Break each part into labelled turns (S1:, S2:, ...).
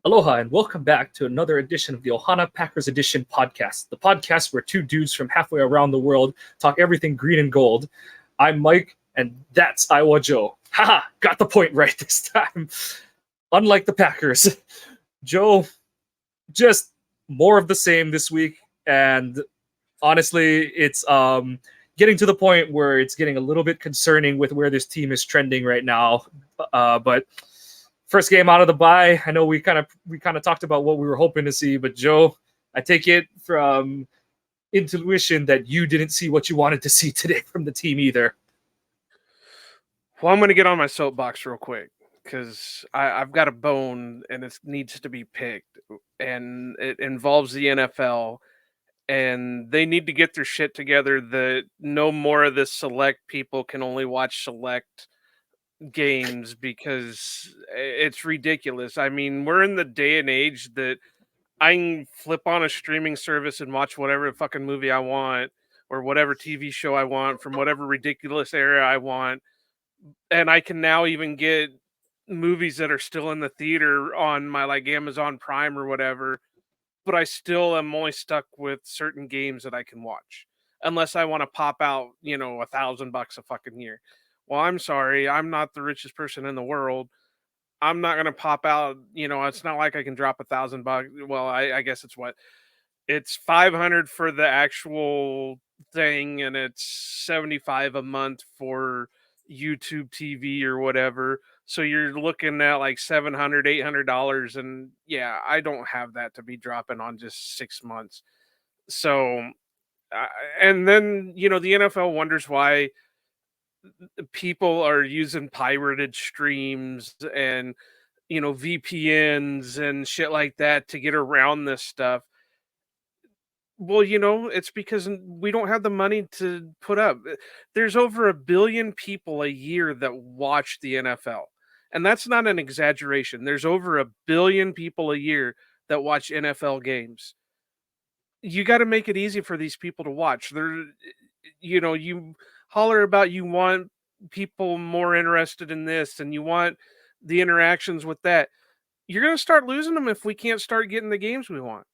S1: Aloha and welcome back to another edition of the Ohana Packers Edition podcast, the podcast where two dudes from halfway around the world talk everything green and gold. I'm Mike, and that's Iowa Joe. Haha, got the point right this time. Unlike the Packers, Joe, just more of the same this week, and honestly, it's getting to the point where it's getting a little bit concerning with where this team is trending right now. But first game out of the bye, I know we kind of talked about what we were hoping to see, but Joe, I take it from intuition that you didn't see what you wanted to see today from the team either.
S2: Well, I'm going to get on my soapbox real quick because I've got a bone and it needs to be picked, and it involves the NFL, and they need to get their shit together. That no more of this select people can only watch select games because it's ridiculous. I mean, we're in the day and age that I can flip on a streaming service and watch whatever fucking movie I want or whatever TV show I want from whatever ridiculous era I want, and I can now even get movies that are still in the theater on my like Amazon Prime or whatever, but I still am only stuck with certain games that I can watch unless I want to pop out, $1,000 a fucking year. Well, I'm sorry, I'm not the richest person in the world. I'm not gonna pop out, it's not like I can drop $1,000. Well, I guess it's 500 for the actual thing, and it's 75 a month for YouTube TV or whatever. So you're looking at like $700, $800, and yeah, I don't have that to be dropping on just 6 months. So, uh, and then the NFL wonders why people are using pirated streams and VPNs and shit like that to get around this stuff. Well, it's because we don't have the money to put up. There's over 1 billion people a year that watch the NFL. And that's not an exaggeration. There's over 1 billion people a year that watch NFL games. You got to make it easy for these people to watch. You holler about you want people more interested in this and you want the interactions with that. You're going to start losing them if we can't start getting the games we want.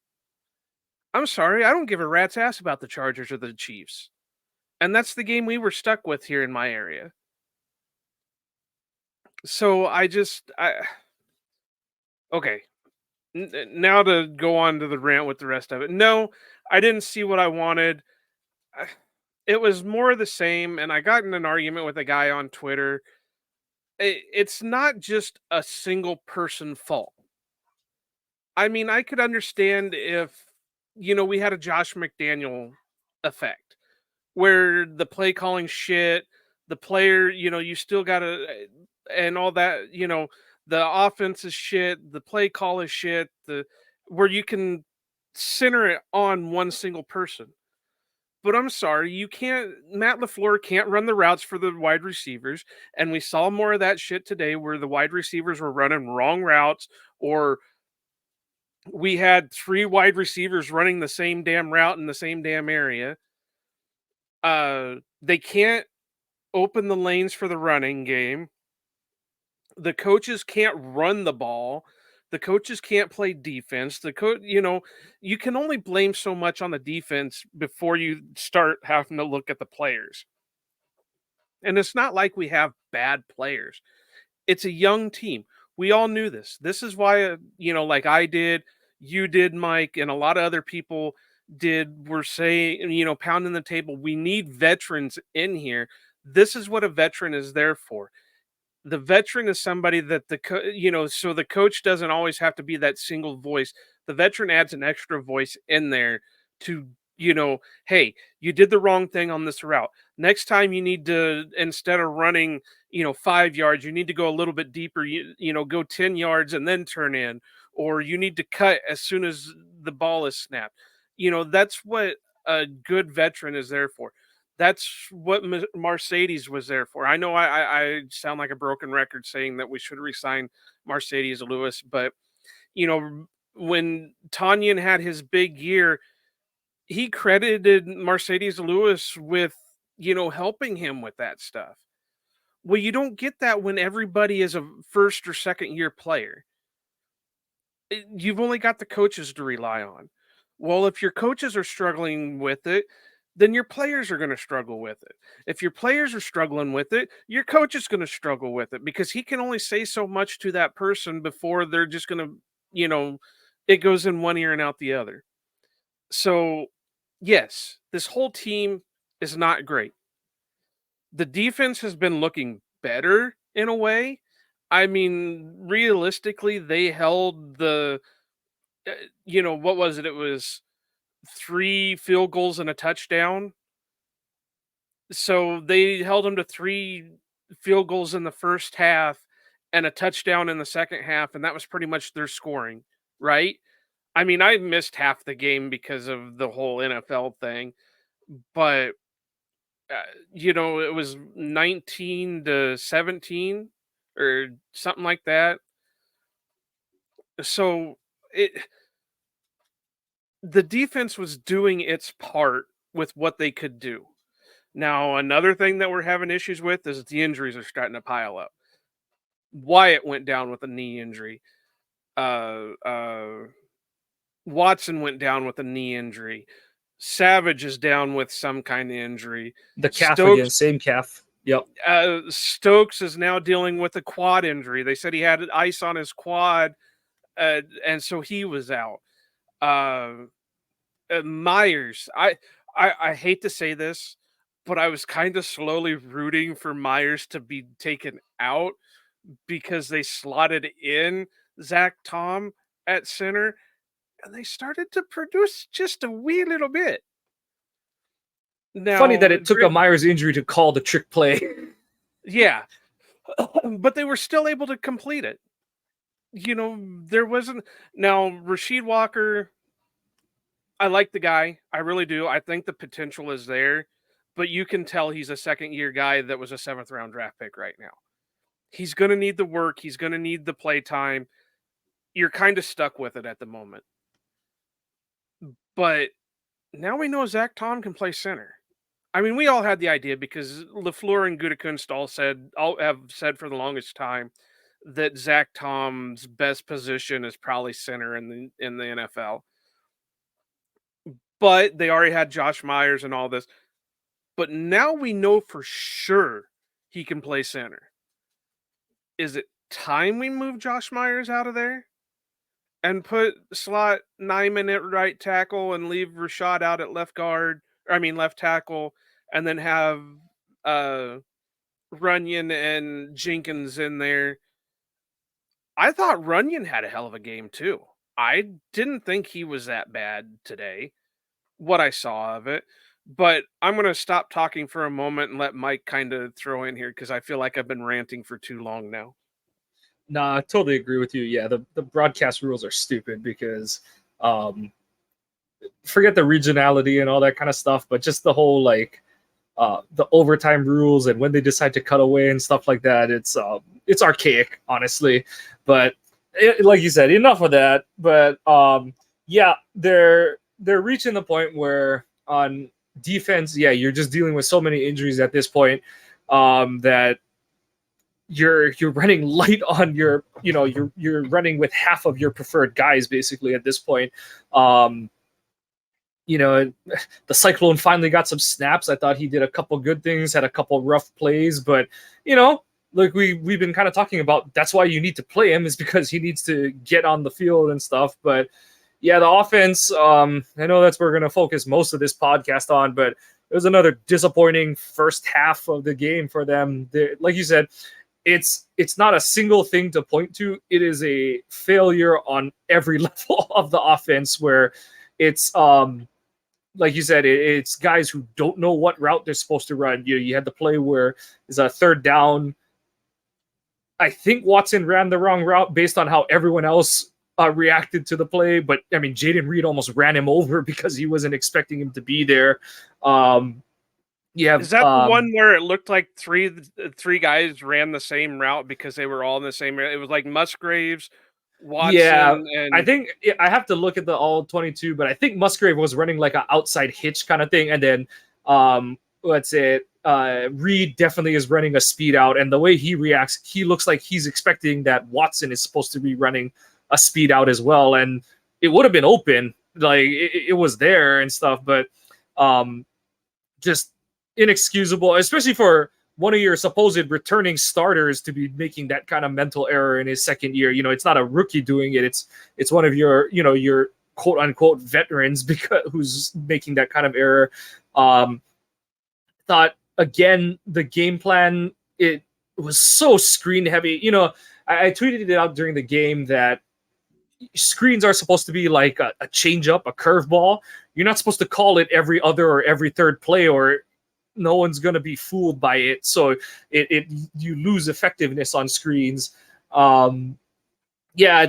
S2: I'm sorry, I don't give a rat's ass about the Chargers or the Chiefs. And that's the game we were stuck with here in my area. So okay. Now to go on to the rant with the rest of it. No, I didn't see what I wanted. It was more of the same, and I got in an argument with a guy on Twitter. It's not just a single person fault. I mean, I could understand if, we had a Josh McDaniel effect where the play calling shit, the player, you still got to, and all that, the offense is shit, the play call is shit, where you can center it on one single person. But I'm sorry, Matt LaFleur can't run the routes for the wide receivers. And we saw more of that shit today where the wide receivers were running wrong routes, or we had 3 wide receivers running the same damn route in the same damn area. They can't open the lanes for the running game. The coaches can't run the ball. The coaches can't play defense. You can only blame so much on the defense before you start having to look at the players. And it's not like we have bad players. It's a young team. We all knew this. This is why, like I did, you did, Mike, and a lot of other people were saying, pounding the table. We need veterans in here. This is what a veteran is there for. The veteran is somebody that so the coach doesn't always have to be that single voice. The veteran adds an extra voice in there to, hey, you did the wrong thing on this route. Next time you need to, instead of running, 5 yards, you need to go a little bit deeper, go 10 yards and then turn in, or you need to cut as soon as the ball is snapped. That's what a good veteran is there for. That's what Mercedes was there for. I know I sound like a broken record saying that we should resign Mercedes Lewis, but when Tanyan had his big year, he credited Mercedes Lewis with helping him with that stuff. Well, you don't get that when everybody is a first or second year player. you've only got the coaches to rely on. Well, if your coaches are struggling with it, then your players are going to struggle with it. If your players are struggling with it, your coach is going to struggle with it because he can only say so much to that person before they're just going to, it goes in one ear and out the other. So, yes, this whole team is not great. The defense has been looking better in a way. I mean, realistically, they held what was it? It was 3 field goals and a touchdown. So they held them to 3 field goals in the first half and a touchdown in the second half, and that was pretty much their scoring, right? I mean, I missed half the game because of the whole NFL thing, but it was 19-17 or something like that. So it the defense was doing its part with what they could do. Now, another thing that we're having issues with is the injuries are starting to pile up. Wyatt went down with a knee injury. Uh, uh, Watson went down with a knee injury. Savage is down with some kind of injury.
S1: The calf again, same calf. Yep.
S2: Stokes is now dealing with a quad injury. They said he had ice on his quad, and so he was out. Myers, I hate to say this, but I was kind of slowly rooting for Myers to be taken out because they slotted in Zach Tom at center, and they started to produce just a wee little bit. Now,
S1: funny that it took a Myers injury to call the trick play.
S2: Yeah, but they were still able to complete it. There wasn't. Now, Rasheed Walker, I like the guy. I really do. I think the potential is there, but you can tell he's a second-year guy that was a 7th-round draft pick right now. He's going to need the work. He's going to need the play time. You're kind of stuck with it at the moment. But now we know Zach Tom can play center. I mean, we all had the idea because LaFleur and Gutekunst all have said for the longest time that Zach Tom's best position is probably center in the NFL. But they already had Josh Myers and all this. But now we know for sure he can play center. Is it time we move Josh Myers out of there and put slot Nyman at right tackle and leave Rashad out at left tackle, and then have Runyon and Jenkins in there? I thought Runyon had a hell of a game too. I didn't think he was that bad today, what I saw of it. But I'm going to stop talking for a moment and let Mike kind of throw in here because I feel like I've been ranting for too long now.
S1: Nah, I totally agree with you. Yeah, the broadcast rules are stupid because forget the regionality and all that kind of stuff, but just the whole the overtime rules and when they decide to cut away and stuff like that, it's archaic, honestly. But like you said, enough of that. But yeah, they're reaching the point where on defense, yeah, you're just dealing with so many injuries at this point that you're running light on your, you're running with half of your preferred guys basically at this point. The Cyclone finally got some snaps. I thought he did a couple good things, had a couple rough plays, but like we've been kind of talking about, that's why you need to play him, is because he needs to get on the field and stuff. But yeah, the offense, I know that's what we're going to focus most of this podcast on, but it was another disappointing first half of the game for them. Like you said, it's not a single thing to point to. It is a failure on every level of the offense, where it's like you said, it's guys who don't know what route they're supposed to run. You had the play where it's a third down. I think Watson ran the wrong route based on how everyone else reacted to the play. But, I mean, Jaden Reed almost ran him over because he wasn't expecting him to be there.
S2: Is that the one where it looked like three guys ran the same route because they were all in the same area? It was like Musgraves, Watson, and
S1: I think I have to look at the all 22, but I think Musgrave was running like an outside hitch kind of thing, and then Reed definitely is running a speed out, and the way he reacts, he looks like he's expecting that Watson is supposed to be running a speed out as well, and it would have been open. Like it was there and stuff, but just inexcusable, especially for one of your supposed returning starters to be making that kind of mental error in his second year. It's not a rookie doing it. It's one of your quote unquote veterans because who's making that kind of error. Thought again the game plan, it was so screen heavy. I tweeted it out during the game that screens are supposed to be like a change up, a curveball. You're not supposed to call it every other or every third play, or no one's going to be fooled by it. So it you lose effectiveness on screens. I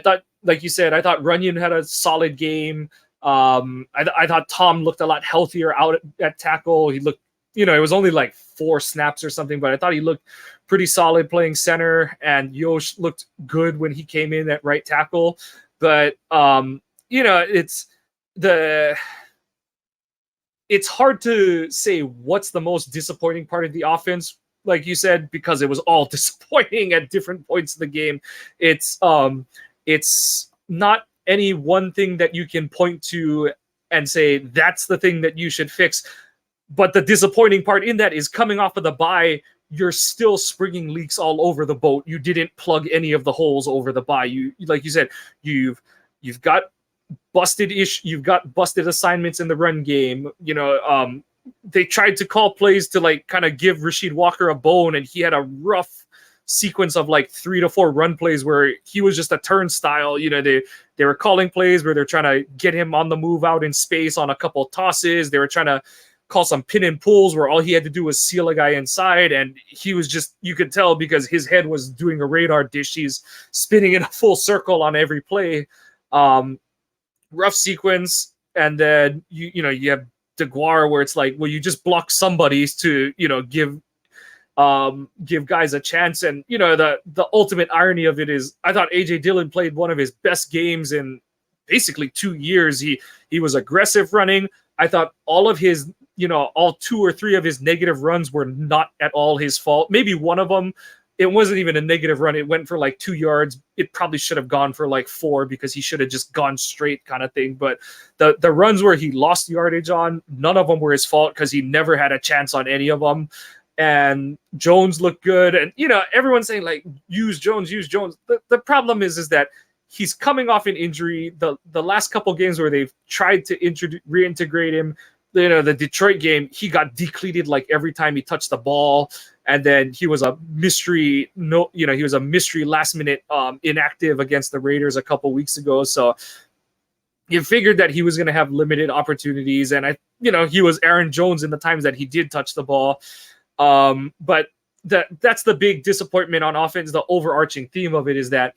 S1: thought, like you said, I thought Runyon had a solid game. I thought Tom looked a lot healthier out at tackle. He looked, it was only like 4 snaps or something, but I thought he looked pretty solid playing center, and Yosh looked good when he came in at right tackle. But it's hard to say what's the most disappointing part of the offense, like you said, because it was all disappointing at different points of the game. It's not any one thing that you can point to and say that's the thing that you should fix. But the disappointing part in that is coming off of the bye, you're still springing leaks all over the boat. You didn't plug any of the holes over the bye. You, like you said, you've got busted assignments in the run game. They tried to call plays to like kind of give Rasheed Walker a bone, and he had a rough sequence of like 3 to 4 run plays where he was just a turnstile. They were calling plays where they're trying to get him on the move out in space on a couple of tosses. They were trying to call some pin and pulls where all he had to do was seal a guy inside, and he was just, you could tell because his head was doing a radar dish. He's spinning in a full circle on every play. Rough sequence, and then you have DeGuara where it's like, well, you just block somebody to give guys a chance. And the ultimate irony of it is I thought AJ Dillon played one of his best games in basically 2 years. He was aggressive running. I thought all of his all 2 or 3 of his negative runs were not at all his fault. Maybe one of them, it wasn't even a negative run. It went for like 2 yards. It probably should have gone for like 4 because he should have just gone straight kind of thing. But the runs where he lost yardage on, none of them were his fault because he never had a chance on any of them. And Jones looked good. And, everyone's saying like, use Jones. The problem is that he's coming off an injury. The last couple games where they've tried to reintegrate him, the Detroit game, he got decleated like every time he touched the ball. And then he was a mystery, he was a mystery last minute inactive against the Raiders a couple weeks ago. So you figured that he was going to have limited opportunities. And he was Aaron Jones in the times that he did touch the ball. But that's the big disappointment on offense. The overarching theme of it is that,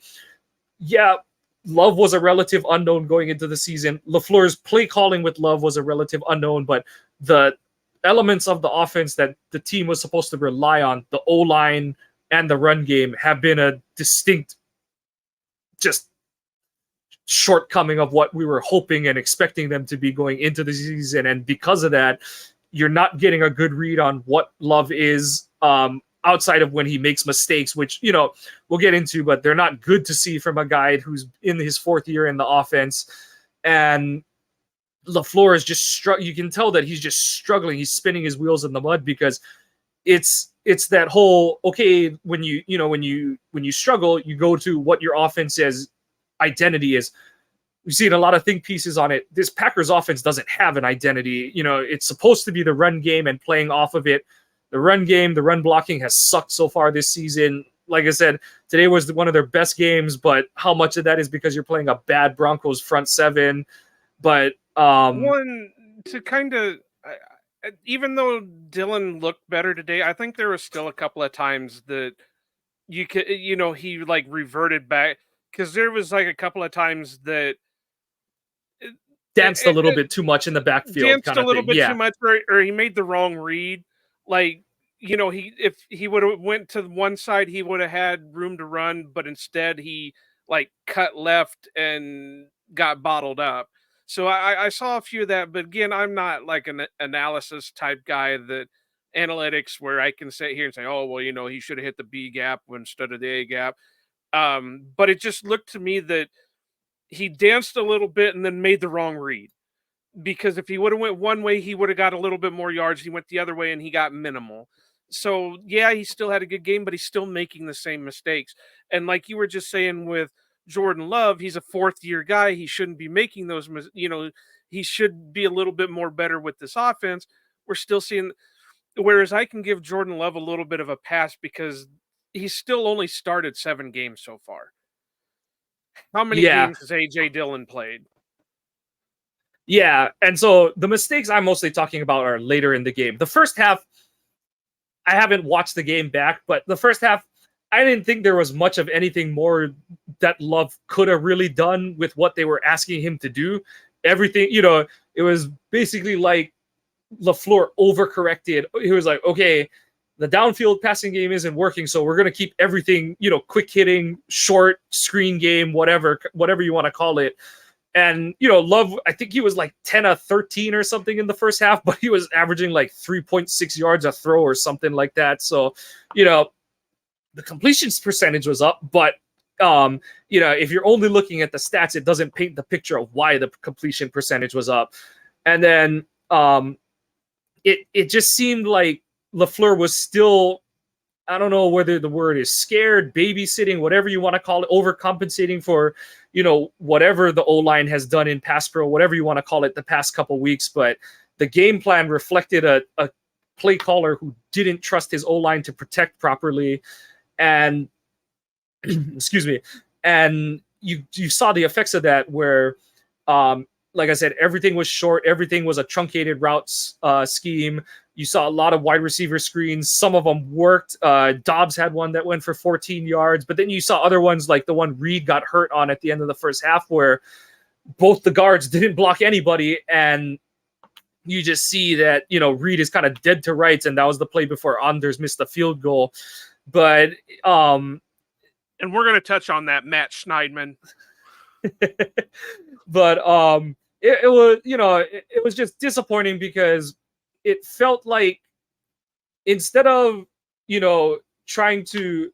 S1: Love was a relative unknown going into the season. LaFleur's play calling with Love was a relative unknown, but the elements of the offense that the team was supposed to rely on, the O-line and the run game, have been a distinct just shortcoming of what we were hoping and expecting them to be going into the season. And because of that, you're not getting a good read on what Love is, outside of when he makes mistakes, which, we'll get into, but they're not good to see from a guy who's in his 4th year in the offense. And LaFleur is just you can tell that he's just struggling. He's spinning his wheels in the mud because it's that whole, okay, when you struggle, you go to what your offense's identity is. We've seen a lot of think pieces on it. This Packers offense doesn't have an identity. It's supposed to be the run game and playing off of it. The run game, the run blocking has sucked so far this season. Like I said, today was one of their best games, but how much of that is because you're playing a bad Broncos front 7? But
S2: one to kind of, even though Dillon looked better today, I think there was still a couple of times that you could, he like reverted back, because there was like a couple of times that
S1: danced a little bit too much in the backfield.
S2: Danced a little bit too much, or he made the wrong read. Like, if he would have went to one side, he would have had room to run, but instead he like cut left and got bottled up. So I saw a few of that, but again, I'm not like an analysis type guy that analytics where I can sit here and say, oh, well, he should have hit the B gap instead of the A gap. But it just looked to me that he danced a little bit and then made the wrong read. Because if he would have went one way, he would have got a little bit more yards. He went the other way and he got minimal. So yeah, he still had a good game, but he's still making the same mistakes. And like you were just saying with Jordan Love, he's a fourth year guy. He shouldn't be making those, he should be a little bit more better with this offense. We're still seeing, whereas I can give Jordan Love a little bit of a pass because he's still only started 7 games so far. How many
S1: Yeah.
S2: games has AJ Dillon played?
S1: Yeah, and so the mistakes I'm mostly talking about are later in the game. The first half, I haven't watched the game back, but the first half, I didn't think there was much of anything more that Love could have really done with what they were asking him to do. Everything, it was basically like LaFleur overcorrected. He was like, okay, the downfield passing game isn't working, so we're going to keep everything, quick hitting, short screen game, whatever you want to call it. And, Love, I think he was like 10 of 13 or something in the first half, but he was averaging like 3.6 yards a throw or something like that. So, the completions percentage was up, but, if you're only looking at the stats, it doesn't paint the picture of why the completion percentage was up. And then it just seemed like LaFleur was still, I don't know whether the word is scared, babysitting, whatever you want to call it, overcompensating for, whatever the O-line has done in pass pro, whatever you want to call it the past couple weeks. But the game plan reflected a play caller who didn't trust his O-line to protect properly. And excuse me. And you saw the effects of that where, like I said, everything was short. Everything was a truncated routes scheme. You saw a lot of wide receiver screens. Some of them worked. Dobbs had one that went for 14 yards. But then you saw other ones like the one Reed got hurt on at the end of the first half where both the guards didn't block anybody. And you just see that, Reed is kind of dead to rights. And that was the play before Anders missed the field goal. But
S2: and we're going to touch on that, Matt Schneidman.
S1: But it was, it was just disappointing because it felt like instead of, trying to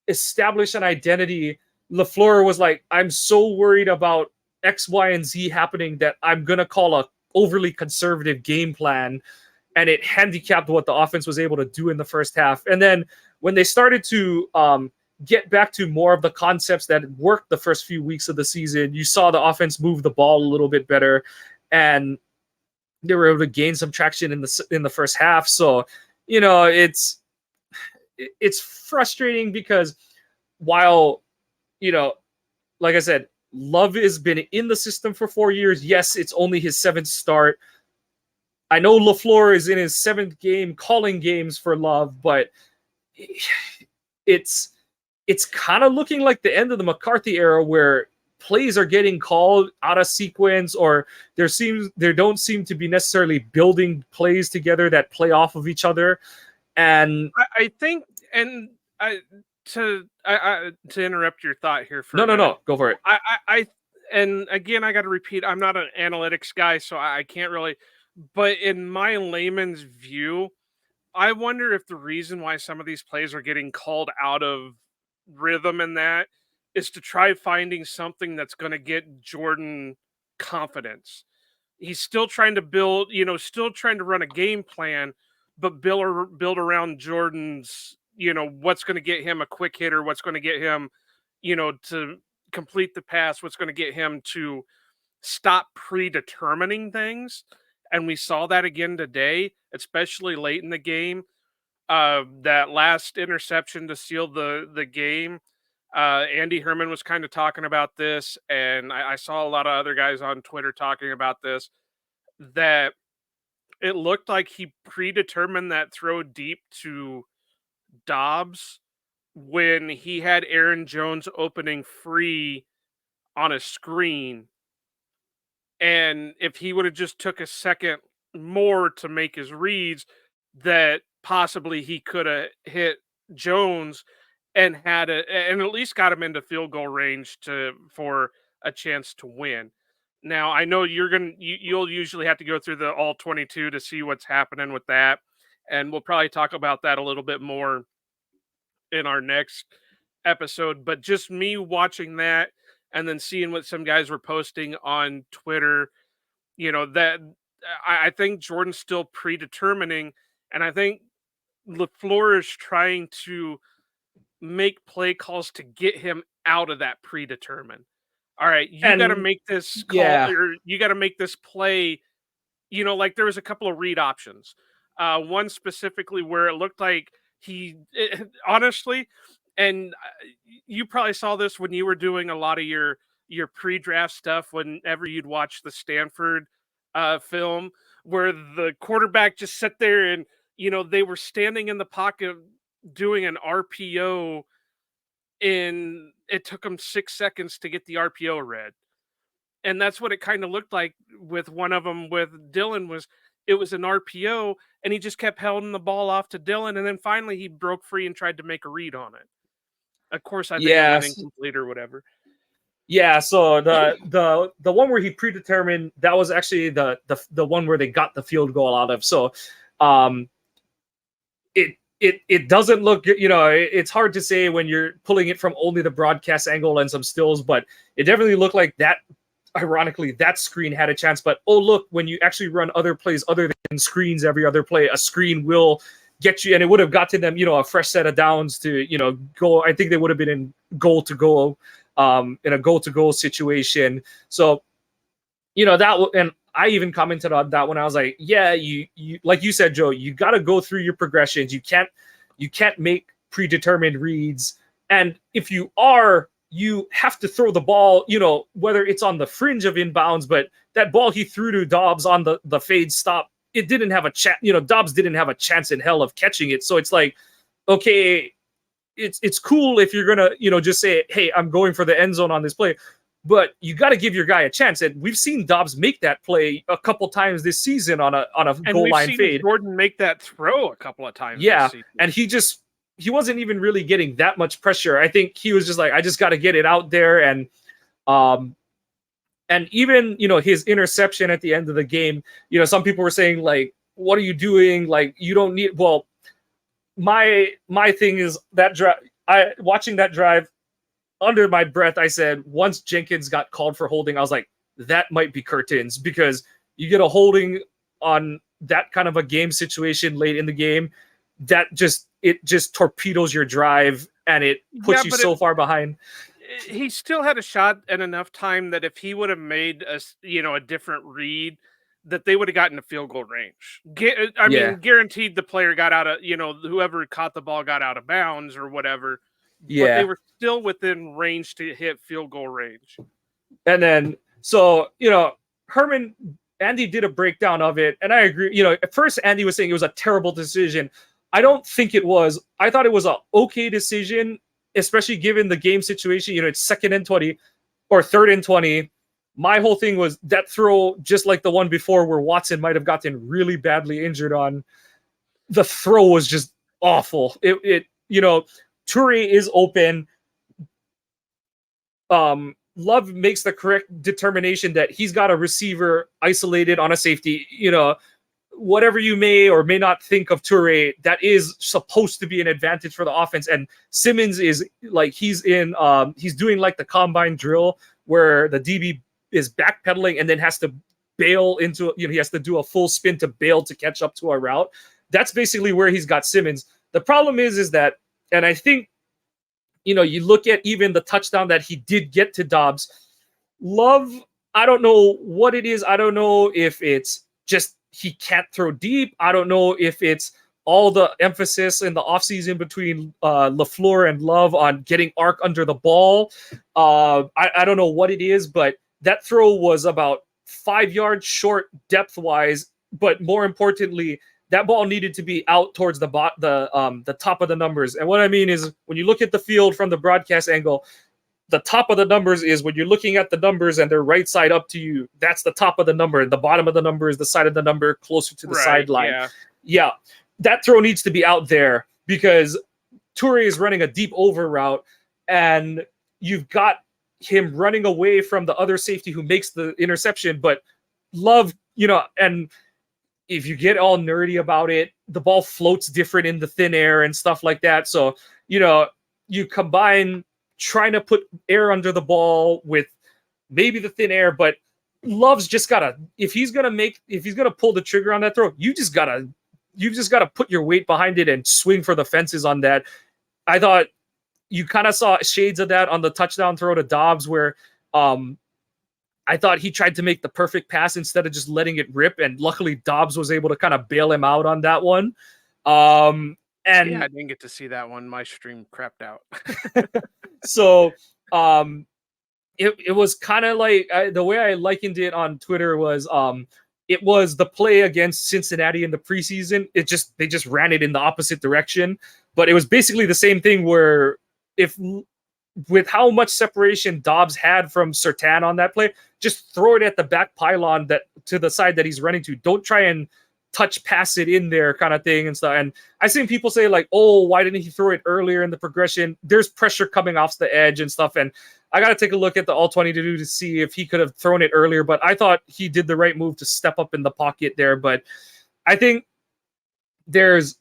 S1: establish an identity, LaFleur was like, I'm so worried about X, Y, and Z happening that I'm going to call a overly conservative game plan. And it handicapped what the offense was able to do in the first half. And then when they started to get back to more of the concepts that worked the first few weeks of the season, you saw the offense move the ball a little bit better. And they were able to gain some traction in the first half. So, it's frustrating because while, like I said, Love has been in the system for 4 years. Yes, it's only his 7th start. I know LaFleur is in his 7th game calling games for Love, but it's kind of looking like the end of the McCarthy era where plays are getting called out of sequence, or there don't seem to be necessarily building plays together that play off of each other. And
S2: I think, and to interrupt your thought here for
S1: no, go for it.
S2: And again, I got to repeat, I'm not an analytics guy, so I can't really. But in my layman's view, I wonder if the reason why some of these plays are getting called out of rhythm and that is to try finding something that's going to get Jordan confidence. He's still trying to build, still trying to run a game plan, but build around Jordan's, what's going to get him a quick hitter, what's going to get him, to complete the pass, what's going to get him to stop predetermining things. And we saw that again today, especially late in the game. That last interception to seal the game. Andy Herman was kind of talking about this, and I saw a lot of other guys on Twitter talking about this, that it looked like he predetermined that throw deep to Dobbs when he had Aaron Jones opening free on a screen. And if he would have just took a second more to make his reads, that possibly he could have hit Jones and and at least got him into field goal range for a chance to win. Now I know you'll usually have to go through the all 22 to see what's happening with that, and we'll probably talk about that a little bit more in our next episode. But just me watching that and then seeing what some guys were posting on Twitter, that I think Jordan's still predetermining, and I think LaFleur is trying to make play calls to get him out of that predetermined. All right, you got to
S1: And
S2: make this call,
S1: yeah,
S2: or you got to make this play. Like there was a couple of read options. One specifically where it looked like honestly, and you probably saw this when you were doing a lot of your pre-draft stuff. Whenever you'd watch the Stanford film, where the quarterback just sat there and they were standing in the pocket doing an RPO, and it took them 6 seconds to get the RPO read. And that's what it kind of looked like with one of them with Dylan. It was an RPO, and he just kept holding the ball off to Dylan, and then finally he broke free and tried to make a read on it. Of course, I think it went incomplete or whatever.
S1: Yeah, so the one where he predetermined, that was actually the one where they got the field goal out of. So it doesn't look, it's hard to say when you're pulling it from only the broadcast angle and some stills, but it definitely looked like that. Ironically, that screen had a chance, but oh look, when you actually run other plays other than screens every other play, a screen will get you, and it would have gotten them, a fresh set of downs to, go. I think they would have been in goal to goal, in a goal to goal situation. So, that, and I even commented on that when I was like, yeah, you like you said, Joe, you got to go through your progressions. You can't make predetermined reads, and if you are, you have to throw the ball, whether it's on the fringe of inbounds, but that ball he threw to Dobbs on the fade stop, it didn't have a chance, Dobbs didn't have a chance in hell of catching it. So it's like, okay, it's cool if you're going to, just say, hey, I'm going for the end zone on this play, but you got to give your guy a chance. And we've seen Dobbs make that play a couple times this season on a goal line fade.
S2: Jordan make that throw a couple of times.
S1: Yeah. And he wasn't even really getting that much pressure. I think he was just like, I just got to get it out there. And even, his interception at the end of the game, some people were saying like, what are you doing? Like, you don't need, well, my thing is that watching that drive under my breath, I said, once Jenkins got called for holding, I was like, that might be curtains, because you get a holding on that kind of a game situation late in the game. That just torpedoes your drive, and it puts you so far behind.
S2: He still had a shot and enough time that if he would have made a different read, that they would have gotten a field goal range. I mean, guaranteed the player got out of, whoever caught the ball got out of bounds or whatever. Yeah. But they were still within range to hit field goal range.
S1: And then, so, Andy did a breakdown of it, and I agree. At first Andy was saying it was a terrible decision. I don't think it was. I thought it was an okay decision, especially given the game situation. It's 2nd and 20 or 3rd and 20. My whole thing was that throw, just like the one before where Watson might have gotten really badly injured on. The throw was just awful. Toure is open. Love makes the correct determination that he's got a receiver isolated on a safety. Whatever you may or may not think of Toure, that is supposed to be an advantage for the offense. And Simmons is like, he's doing like the combine drill where the DB is backpedaling and then has to bail into, he has to do a full spin to bail to catch up to a route. That's basically where he's got Simmons. The problem is that, and I think, you look at even the touchdown that he did get to Dobbs, Love, I don't know what it is. I don't know if it's just he can't throw deep. I don't know if it's all the emphasis in the offseason between LaFleur and Love on getting arc under the ball. I don't know what it is, but that throw was about 5 yards short depth-wise, but more importantly, that ball needed to be out towards the top of the numbers. And what I mean is, when you look at the field from the broadcast angle, the top of the numbers is when you're looking at the numbers and they're right side up to you. That's the top of the number. And the bottom of the number is the side of the number closer to the sideline. Yeah. That throw needs to be out there because Toure is running a deep over route, and you've got him running away from the other safety who makes the interception. But Love, and if you get all nerdy about it, the ball floats different in the thin air and stuff like that. So, you combine trying to put air under the ball with maybe the thin air, but Love's just gotta, if he's gonna pull the trigger on that throw, you just gotta put your weight behind it and swing for the fences on that. I thought you kind of saw shades of that on the touchdown throw to Dobbs, where I thought he tried to make the perfect pass instead of just letting it rip, and luckily Dobbs was able to kind of bail him out on that one. And
S2: yeah, I didn't get to see that one. My stream crapped out.
S1: so it was kind of like, the way I likened it on Twitter was it was the play against Cincinnati in the preseason. They just ran it in the opposite direction, but it was basically the same thing where with how much separation Dobbs had from Surtain on that play, just throw it at the back pylon that to the side that he's running to. Don't try and touch pass it in there kind of thing and stuff. And I've seen people say like, oh, why didn't he throw it earlier in the progression? There's pressure coming off the edge and stuff. And I got to take a look at the all 22 to see if he could have thrown it earlier, but I thought he did the right move to step up in the pocket there. But I think there's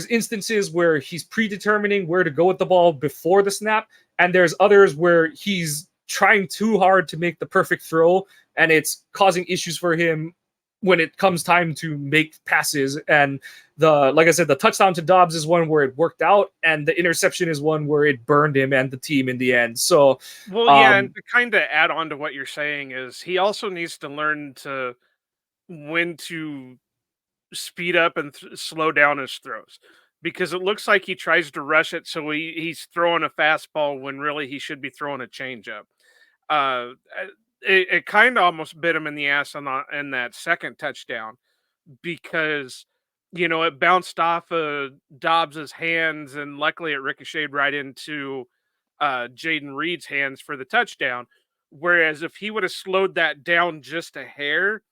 S1: instances where he's predetermining where to go with the ball before the snap, and there's others where he's trying too hard to make the perfect throw, and it's causing issues for him when it comes time to make passes. And like I said, the touchdown to Dobbs is one where it worked out, and the interception is one where it burned him and the team in the end. So,
S2: well, yeah, and to kind of add on to what you're saying is he also needs to learn to when to speed up and slow down his throws, because it looks like he tries to rush it, so he's throwing a fastball when really he should be throwing a changeup. It kind of almost bit him in the ass in that second touchdown, because it bounced off of Dobbs's hands, and luckily it ricocheted right into Jaden Reed's hands for the touchdown. Whereas if he would have slowed that down just a hair,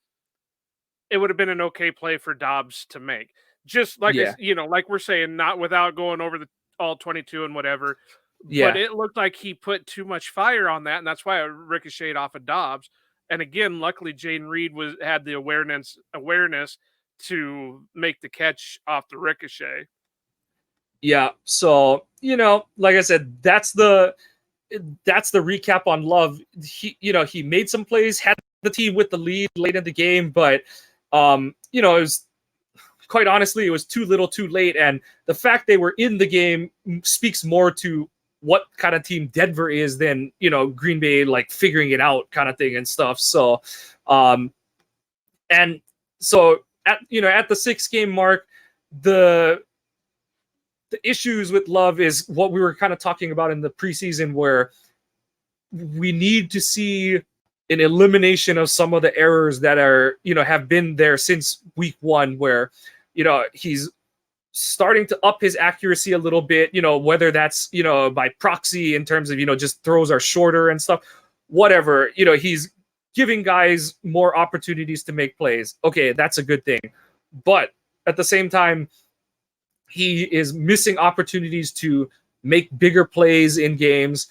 S2: it would have been an okay play for Dobbs to make. Just like
S1: yeah,
S2: like we're saying, not without going over the all 22 and whatever. But
S1: yeah.
S2: it looked like he put too much fire on that, and that's why it ricocheted off of Dobbs. And again, luckily Jaden Reed had the awareness to make the catch off the ricochet.
S1: Yeah. So, like I said, that's the recap on Love. He made some plays, had the team with the lead late in the game, but it was, quite honestly, it was too little too late. And the fact they were in the game speaks more to what kind of team Denver is than, Green Bay, like figuring it out kind of thing and stuff. So, and so at the 6-game mark, the issues with Love is what we were kind of talking about in the preseason, where we need to see an elimination of some of the errors that are, have been there since week 1, where, he's starting to up his accuracy a little bit, whether that's, by proxy in terms of, just throws are shorter and stuff, whatever, he's giving guys more opportunities to make plays. Okay, that's a good thing. But at the same time, he is missing opportunities to make bigger plays in games.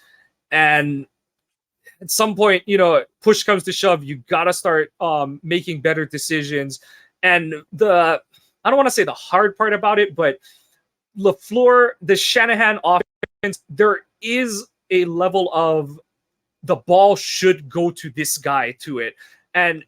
S1: And at some point, push comes to shove, you got to start making better decisions. And I don't want to say the hard part about it, but LaFleur, the Shanahan offense, there is a level of the ball should go to this guy to it. And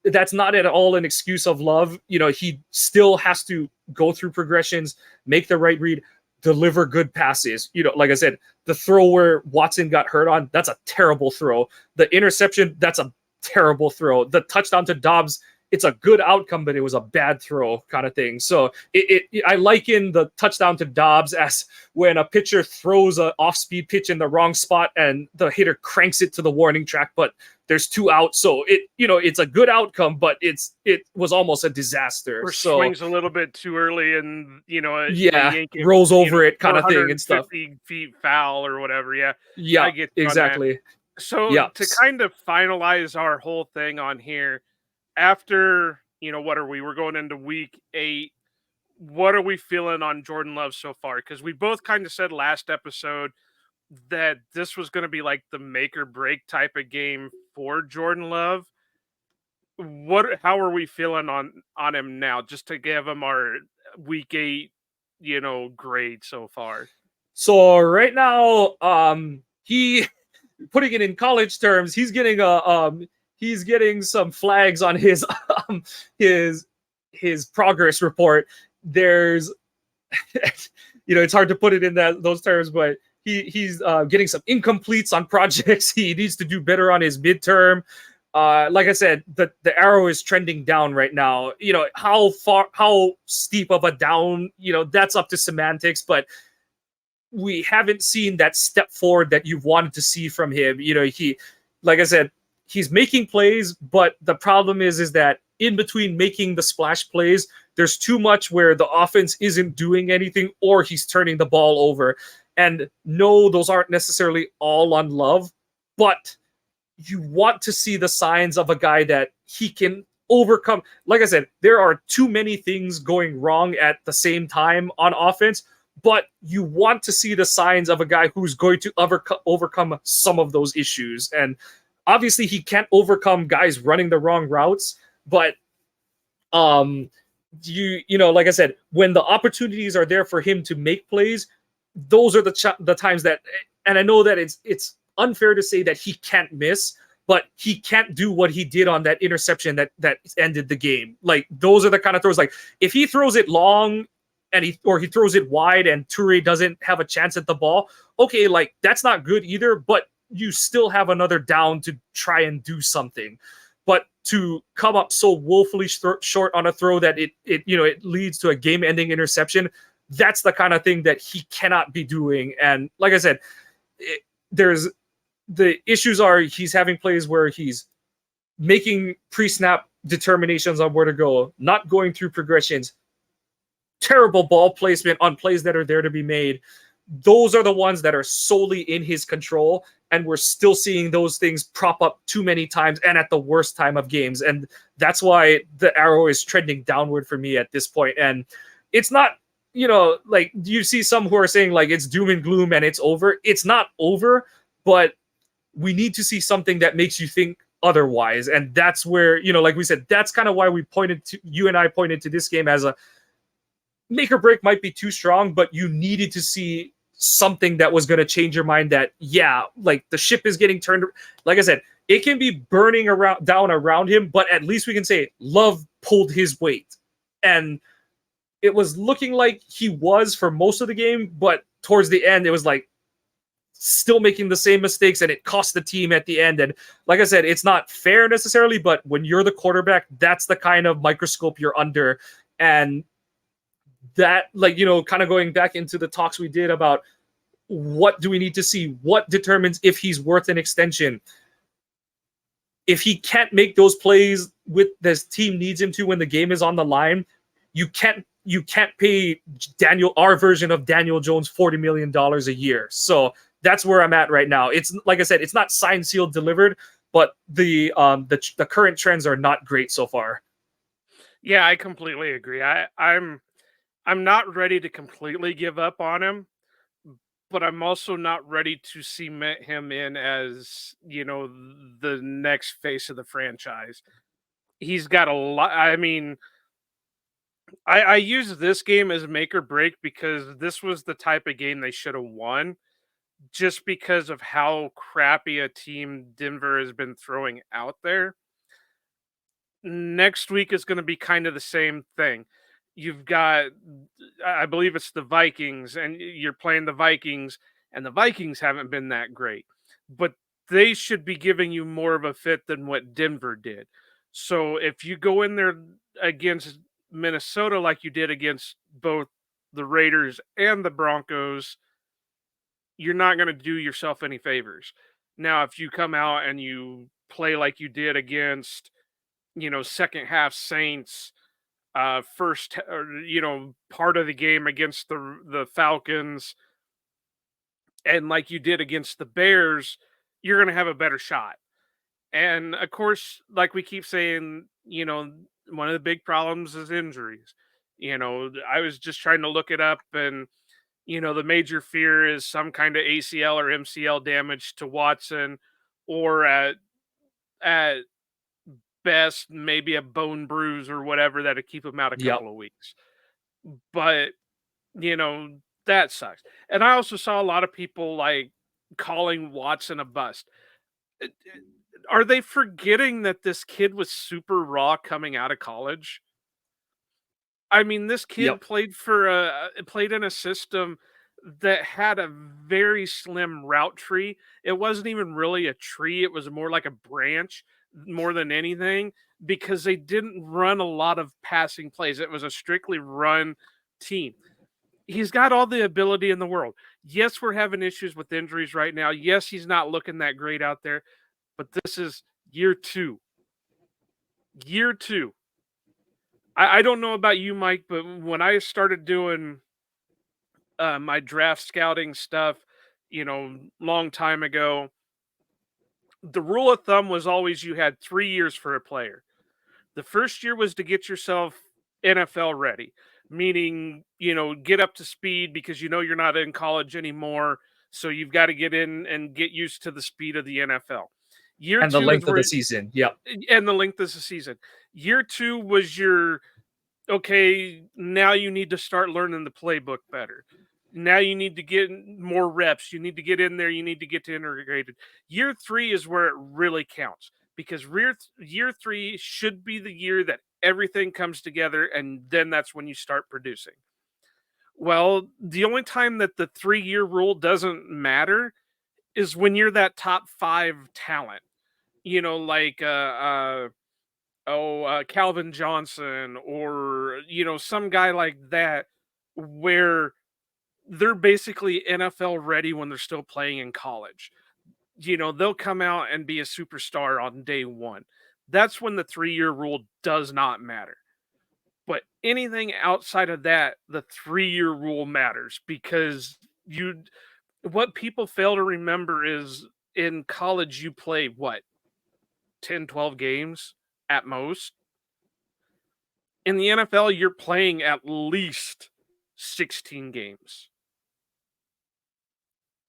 S1: that's not at all an excuse of Love. He still has to go through progressions, make the right read, deliver good passes. Like I said, the throw where Watson got hurt on, that's a terrible throw. The interception, that's a terrible throw. The touchdown to Dobbs, it's a good outcome, but it was a bad throw kind of thing. So I liken the touchdown to Dobbs as when a pitcher throws an off-speed pitch in the wrong spot and the hitter cranks it to the warning track, but there's 2 outs. So it's a good outcome, but it was almost a disaster.
S2: Or
S1: so
S2: swings a little bit too early, and
S1: rolls over it kind of thing and stuff.
S2: 50 feet foul or whatever. Yeah,
S1: I
S2: get
S1: exactly.
S2: So to kind of finalize our whole thing on here, after what are we're going into week 8, what are we feeling on Jordan Love so far? Because we both kind of said last episode that this was going to be like the make or break type of game for Jordan Love. How are we feeling on him now, just to give him our week 8 grade so far?
S1: So right now, he putting it in college terms, he's getting some flags on his his his progress report. There's it's hard to put it in those terms, but he's getting some incompletes on projects. He needs to do better on his midterm. Like I said, the arrow is trending down right now. How steep of a down, that's up to semantics, but we haven't seen that step forward that you've wanted to see from him. Like I said, he's making plays, but the problem is that in between making the splash plays, there's too much where the offense isn't doing anything or he's turning the ball over. And no, those aren't necessarily all on Love, but you want to see the signs of a guy that he can overcome. Like I said, there are too many things going wrong at the same time on offense, but you want to see the signs of a guy who's going to overcome some of those issues. And obviously, he can't overcome guys running the wrong routes, but like I said, when the opportunities are there for him to make plays, those are the times that. And I know that it's unfair to say that he can't miss, but he can't do what he did on that interception that ended the game. Like, those are the kind of throws. Like, if he throws it long and he throws it wide and Toure doesn't have a chance at the ball, okay, like, that's not good either, but you still have another down to try and do something. But to come up so woefully short on a throw that it leads to a game-ending interception, that's the kind of thing that he cannot be doing. And like I said, there's the issues are he's having plays where he's making pre-snap determinations on where to go, not going through progressions, terrible ball placement on plays that are there to be made. Those are the ones that are solely in his control, and we're still seeing those things prop up too many times and at the worst time of games. And that's why the arrow is trending downward for me at this point. And it's not, like, you see some who are saying like it's doom and gloom and it's over. It's not over, but we need to see something that makes you think otherwise. And that's where, like we said, that's kind of why you and I pointed to this game as a make or break. Might be too strong, but you needed to see something that was going to change your mind that, yeah, like, the ship is getting turned. Like I said, it can be burning down around him, but at least we can say Love pulled his weight. And it was looking like he was for most of the game, but towards the end, it was like still making the same mistakes, and it cost the team at the end. And like I said, it's not fair necessarily, but when you're the quarterback, that's the kind of microscope you're under. And that, like, kind of going back into the talks we did about what do we need to see, what determines if he's worth an extension. If he can't make those plays with this team needs him to when the game is on the line, you can't pay our version of Daniel Jones $40 million a year. So that's where I'm at right now. It's like I said, it's not signed, sealed, delivered, but the current trends are not great so far.
S2: Yeah, I completely agree. I'm not ready to completely give up on him, but I'm also not ready to cement him in as, the next face of the franchise. He's got a lot. I mean, I use this game as make or break because this was the type of game they should have won, just because of how crappy a team Denver has been throwing out there. Next week is going to be kind of the same thing. You've got, I believe it's the Vikings, and you're playing the Vikings, and the Vikings haven't been that great, but they should be giving you more of a fit than what Denver did. So if you go in there against Minnesota like you did against both the Raiders and the Broncos, you're not going to do yourself any favors. Now, if you come out and you play like you did against, second half Saints, first, or, part of the game against the Falcons, and like you did against the Bears, you're going to have a better shot. And of course, like we keep saying, one of the big problems is injuries. I was just trying to look it up, and the major fear is some kind of ACL or MCL damage to Watson, or at best maybe a bone bruise or whatever that'll keep him out a
S1: Yep.
S2: couple of weeks. But, you know, That sucks. And I also saw a lot of people like calling Watson a bust. Uh, Are they forgetting that this kid was super raw coming out of college? I mean, this
S1: Yep.
S2: kid played in a system that had a very slim route tree. It wasn't even really a tree, it was more like a branch more than anything because they didn't run a lot of passing plays. It was a strictly run team. He's got all the ability in the world. Yes, we're having issues with injuries right now. Yes, he's not looking that great out there, but this is year 2. Year 2. I don't know about you, Mike, but when I started doing my draft scouting stuff, long time ago, the rule of thumb was always you had 3 years for a player. The first year was to get yourself NFL ready, meaning, get up to speed because you're not in college anymore. So you've got to get in and get used to the speed of the NFL. Year
S1: And the
S2: 2 is
S1: length of
S2: where,
S1: the season. Yep.
S2: and the length of the season. Year 2 was your, okay, now you need to start learning the playbook better. Now you need to get more reps. You need to get in there. You need to get to integrated. Year 3 is where it really counts because year 3 should be the year that everything comes together, and then that's when you start producing. Well, the only time that the 3-year rule doesn't matter is when you're that top 5 talent. Like Calvin Johnson or some guy like that, where they're basically NFL ready when they're still playing in college. They'll come out and be a superstar on day 1. That's when the 3-year rule does not matter. But anything outside of that, the 3-year rule matters because what people fail to remember is in college you play what, 10, 12 games at most. In the NFL, you're playing at least 16 games.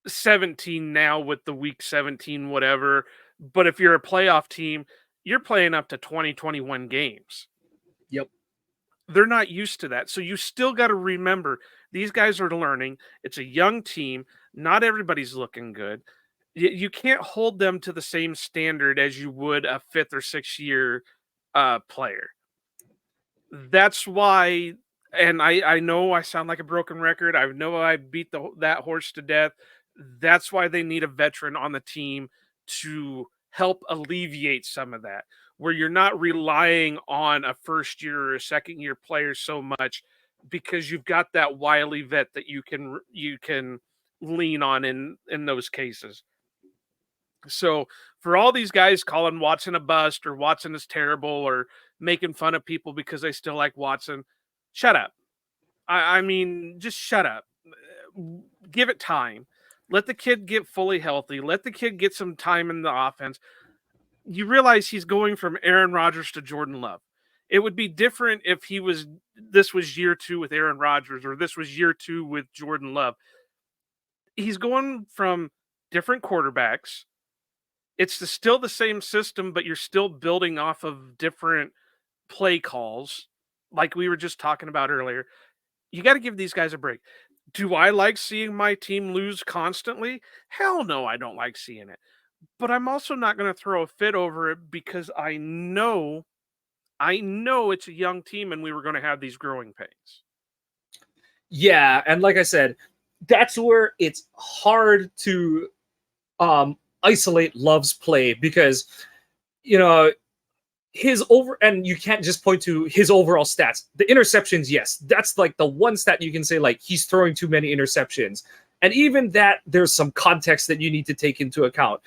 S2: 17 now with the week 17, whatever. But if you're a playoff team, you're playing up to 20, 21 games.
S1: Yep.
S2: They're not used to that. So you still got to remember these guys are learning. It's a young team. Not everybody's looking good. You can't hold them to the same standard as you would a 5th or 6th year player. That's why, and I know I sound like a broken record. I know I beat that horse to death. That's why they need a veteran on the team to help alleviate some of that, where you're not relying on a first year or a second year player so much because you've got that wily vet that you can lean on in those cases. So for all these guys calling Watson a bust or Watson is terrible or making fun of people because they still like Watson, shut up. I mean, just shut up. Give it time. Let the kid get fully healthy. Let the kid get some time in the offense. You realize he's going from Aaron Rodgers to Jordan Love. It would be different if this was year 2 with Aaron Rodgers or this was year 2 with Jordan Love. He's going from different quarterbacks. It's still the same system, but you're still building off of different play calls, like we were just talking about earlier. You got to give these guys a break. Do I like seeing my team lose constantly? Hell no, I don't like seeing it. But I'm also not going to throw a fit over it because I know it's a young team and we were going to have these growing pains.
S1: Yeah, and like I said, that's where it's hard to isolate Love's play because his and you can't just point to his overall stats. The interceptions, yes, that's like the one stat you can say like he's throwing too many interceptions. And even that, there's some context that you need to take into account.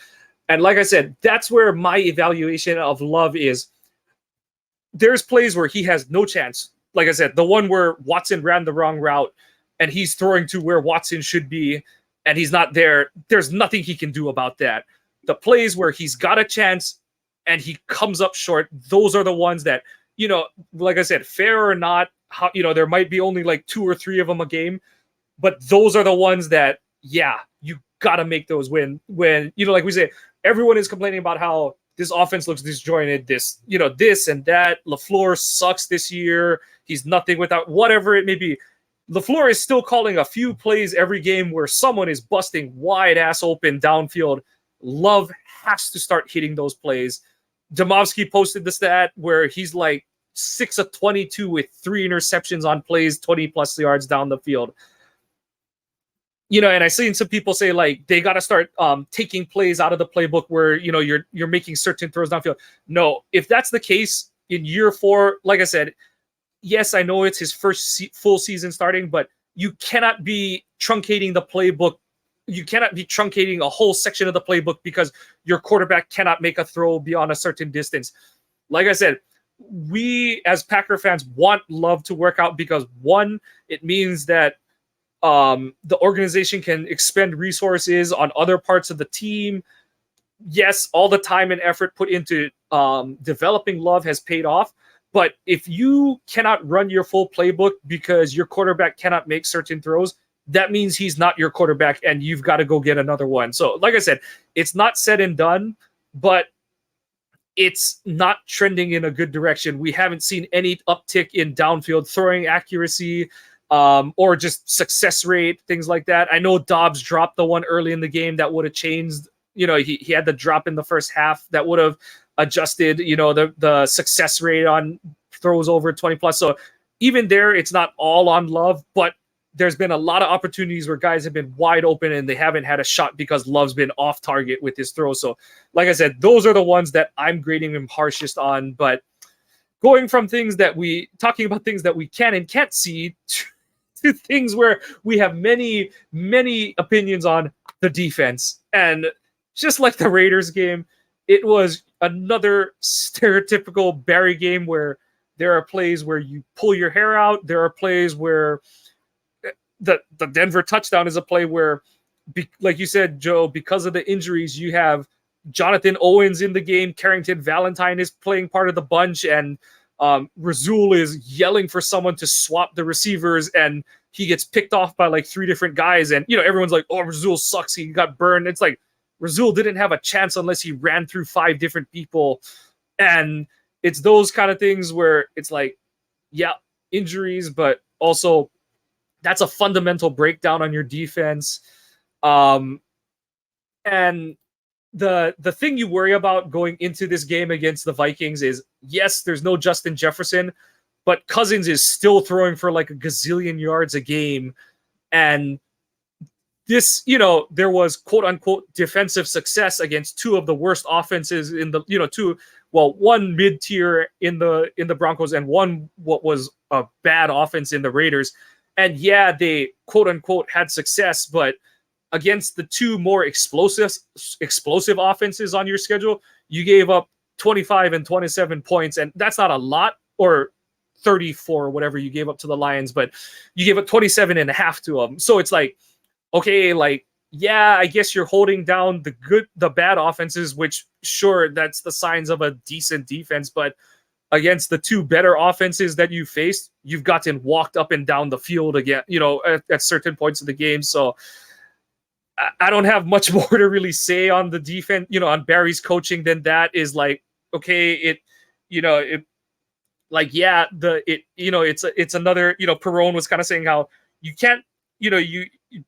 S1: And like I said, that's where my evaluation of Love is. There's plays where he has no chance. Like I said, the one where Watson ran the wrong route and he's throwing to where Watson should be and he's not there. There's nothing he can do about that. The plays where he's got a chance and he comes up short, those are the ones that, like I said, fair or not, there might be only like 2 or 3 of them a game, but those are the ones that, yeah, you got to make those when, like we say, everyone is complaining about how this offense looks disjointed, this and that. LaFleur sucks this year. He's nothing without whatever it may be. LaFleur is still calling a few plays every game where someone is busting wide ass open downfield. Love has to start hitting those plays. Demovsky posted the stat where he's like 6 of 22 with 3 interceptions on plays 20 plus yards down the field. You know, and I've seen some people say like they got to start taking plays out of the playbook where, you know, you're making certain throws downfield. No, if that's the case in year 4, like I said, yes, I know it's his first full season starting, but you cannot be truncating the playbook. You cannot be truncating a whole section of the playbook because your quarterback cannot make a throw beyond a certain distance. Like I said, we as Packer fans want Love to work out because, one, it means that the organization can expend resources on other parts of the team. Yes, all the time and effort put into developing Love has paid off. But if you cannot run your full playbook because your quarterback cannot make certain throws, that means he's not your quarterback and you've got to go get another one. So, like I said, it's not said and done, but it's not trending in a good direction. We haven't seen any uptick in downfield throwing accuracy or just success rate, things like that. I know Dobbs dropped the one early in the game that would have changed. You know, he had the drop in the first half that would have adjusted, you know, the success rate on throws over 20 plus. So even there, it's not all on Love, but there's been a lot of opportunities where guys have been wide open and they haven't had a shot because Love's been off target with his throws. So like I said, those are the ones that I'm grading him harshest on. But going from talking about things that we can and can't see to things where we have many, many opinions on the defense. And just like the Raiders game, it was another stereotypical Barry game where there are plays where you pull your hair out. There are plays where the Denver touchdown is a play where, like you said, Joe, because of the injuries, you have Jonathan Owens in the game. Carrington Valentine is playing part of the bunch, and Razul is yelling for someone to swap the receivers, and he gets picked off by like 3 different guys. And, you know, everyone's like, oh, Razul sucks. He got burned. It's like, Razul didn't have a chance unless he ran through 5 different people. And it's those kind of things where it's like, yeah, injuries, but also that's a fundamental breakdown on your defense. And the thing you worry about going into this game against the Vikings is, yes, there's no Justin Jefferson, but Cousins is still throwing for like a gazillion yards a game. And this, you know, there was quote unquote defensive success against 2 of the worst offenses in the, you know, one mid-tier in the Broncos and one what was a bad offense in the Raiders. And yeah, they quote unquote had success, but against the 2 more explosive offenses on your schedule, you gave up 25 and 27 points, and that's not a lot, or 34 or whatever you gave up to the Lions, but you gave up 27 and a half to them. So it's like, okay, like, yeah, I guess you're holding down the bad offenses, which sure, that's the signs of a decent defense, but against the 2 better offenses that you faced, you've gotten walked up and down the field again, you know, at certain points of the game. So I don't have much more to really say on the defense, you know, on Barry's coaching than that. Is like, okay, it's another, you know, Perone was kind of saying how you can't, you know,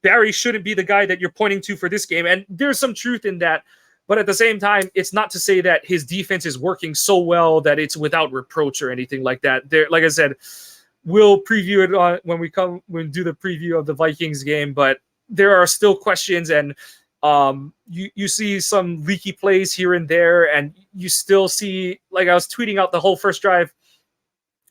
S1: Barry shouldn't be the guy that you're pointing to for this game. And there's some truth in that. But at the same time, it's not to say that his defense is working so well that it's without reproach or anything like that. There, like I said, we'll preview it when we do the preview of the Vikings game. But there are still questions, and you see some leaky plays here and there, and you still see, like I was tweeting out the whole first drive,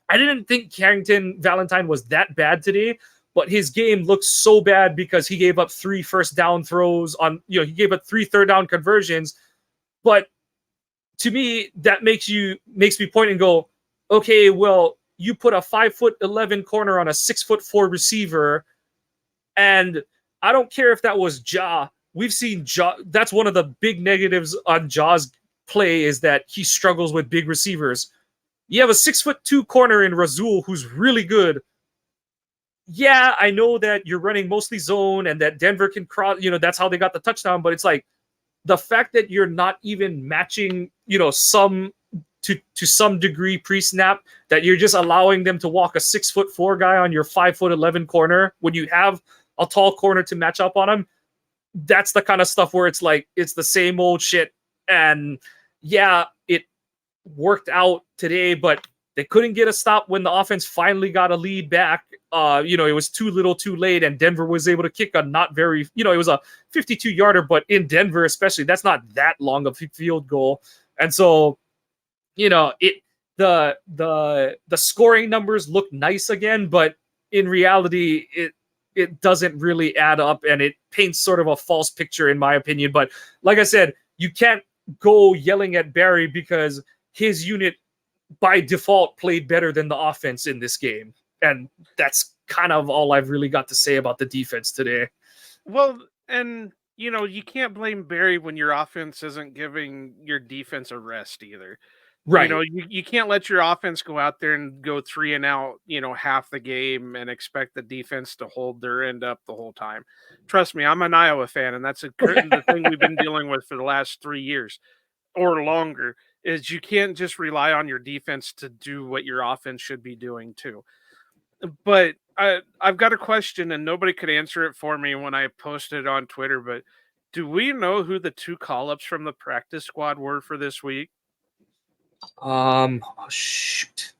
S1: I didn't think Carrington Valentine was that bad today. But his game looks so bad because he gave up 3 first down throws on, you know, he gave up 3 third down conversions. But to me, that makes me point and go, okay, well, you put a 5'11" corner on a 6'4" receiver, and I don't care if that was Ja. We've seen Ja. That's one of the big negatives on Ja's play, is that he struggles with big receivers. You have a 6'2" corner in Razul who's really good. Yeah, I know that you're running mostly zone and that Denver can cross, you know, that's how they got the touchdown. But it's like the fact that you're not even matching, you know, some to some degree pre-snap, that you're just allowing them to walk a 6'4" guy on your 5'11" corner when you have a tall corner to match up on him. That's the kind of stuff where it's like it's the same old shit. And yeah, it worked out today, but they couldn't get a stop when the offense finally got a lead back. It was too little too late, and Denver was able to kick a not very, it was a 52-yarder, but in Denver especially, that's not that long of a field goal. And so, the scoring numbers look nice again, but in reality, it doesn't really add up, and it paints sort of a false picture in my opinion. But like I said, you can't go yelling at Barry because his unit by default played better than the offense in this game. And that's kind of all I've really got to say about the defense today.
S2: Well, and you can't blame Barry when your offense isn't giving your defense a rest either.
S1: Right.
S2: You can't let your offense go out there and go 3 and out, half the game and expect the defense to hold their end up the whole time. Trust me, I'm an Iowa fan, and that's the thing we've been dealing with for the last 3 years or longer, is you can't just rely on your defense to do what your offense should be doing too. But I've got a question, and nobody could answer it for me when I posted it on Twitter, but do we know who the 2 call-ups from the practice squad were for this week?
S1: Shoot.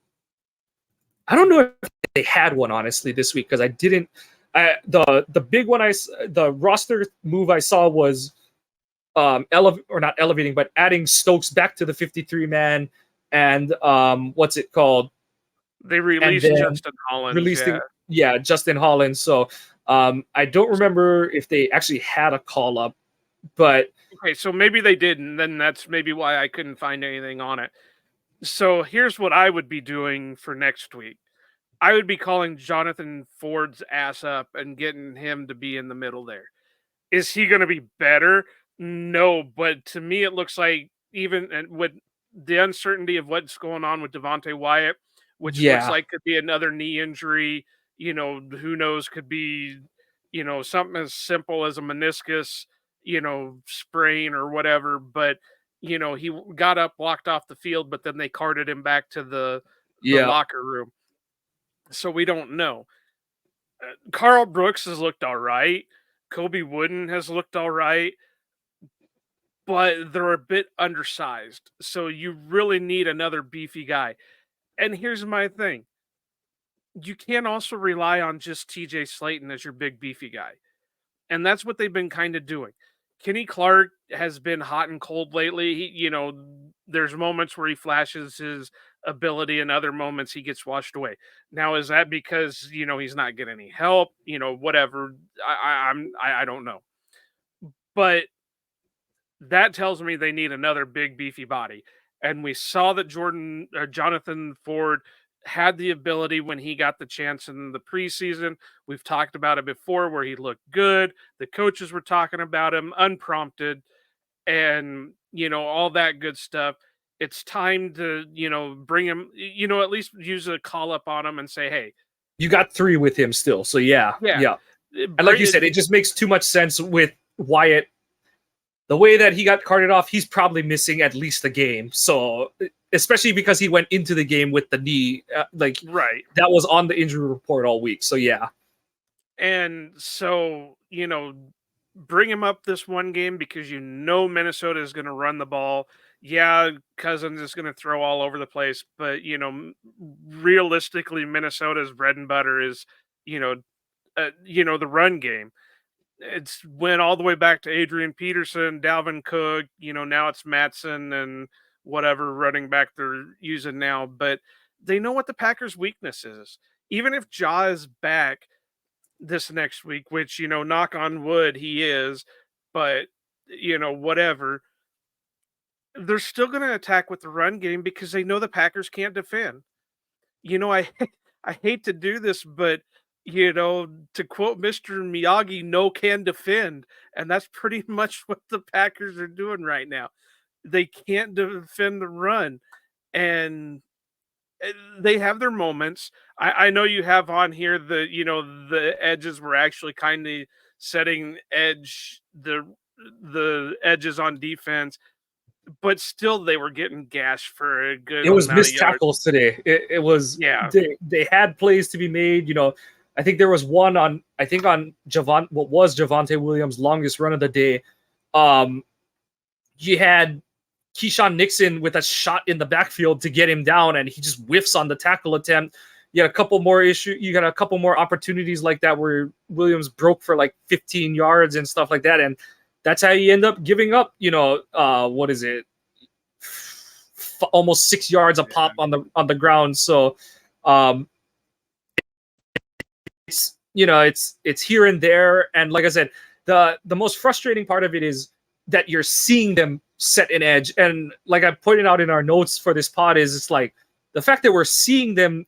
S1: I don't know if they had one honestly this week, because I didn't. The big one the roster move I saw was not elevating, but adding Stokes back to the 53-man, and what's it called?
S2: They released Justin Hollins.
S1: Justin Hollins. So I don't remember if they actually had a call up, but
S2: okay, so maybe they didn't. Then that's maybe why I couldn't find anything on it. So here's what I would be doing for next week. I would be calling Jonathan Ford's ass up and getting him to be in the middle there. Is he going to be better? No, but to me, it looks like even with the uncertainty of what's going on with Devontae Wyatt, which looks like could be another knee injury, who knows, could be, something as simple as a meniscus, sprain or whatever. But, he got up, walked off the field, but then they carted him back to the locker room. So we don't know. Carl Brooks has looked all right. Kobe Wooden has looked all right, but they're a bit undersized. So you really need another beefy guy. And here's my thing. You can't also rely on just TJ Slayton as your big beefy guy. And that's what they've been kind of doing. Kenny Clark has been hot and cold lately. There's moments where he flashes his ability, and other moments he gets washed away. Now, is that because he's not getting any help? Whatever. I don't know, but that tells me they need another big beefy body. And we saw that Jonathan Ford had the ability when he got the chance in the preseason. We've talked about it before, where he looked good. The coaches were talking about him unprompted, and all that good stuff. It's time to bring him, at least use a call up on him and say, hey,
S1: you got 3 with him still. So yeah. And like you said, it just makes too much sense with Wyatt. The way that he got carted off, he's probably missing at least a game. So, especially because he went into the game with the knee,
S2: right,
S1: that was on the injury report all week. So yeah.
S2: And so bring him up this one game, because Minnesota is going to run the ball. Yeah, Cousins is going to throw all over the place, but realistically, Minnesota's bread and butter is the run game. It's went all the way back to Adrian Peterson, Dalvin Cook. Now it's Matson and whatever running back they're using now. But they know what the Packers' weakness is. Even if Ja is back this next week, which knock on wood, he is, but whatever, they're still going to attack with the run game because they know the Packers can't defend. I hate to do this, but to quote Mr. Miyagi, no can defend. And that's pretty much what the Packers are doing right now. They can't defend the run. And they have their moments. I know you have on here the edges were actually kind of setting the edges on defense. but still they were getting gashed for a good
S1: It was
S2: amount of
S1: missed
S2: yards.
S1: tackles today. It was they had plays to be made. I think there was one on what was Javonte Williams' longest run of the day. You had Keyshawn Nixon with a shot in the backfield to get him down, and he just whiffs on the tackle attempt. You got a couple more You got a couple more opportunities like that where Williams broke for like 15 yards and stuff like that, and that's how you end up giving up. What is it? Almost 6 yards a pop on the ground. So, it's here and there, and like I said, the most frustrating part of it is that you're seeing them set an edge, and like I pointed out in our notes for this pod, is it's like the fact that we're seeing them,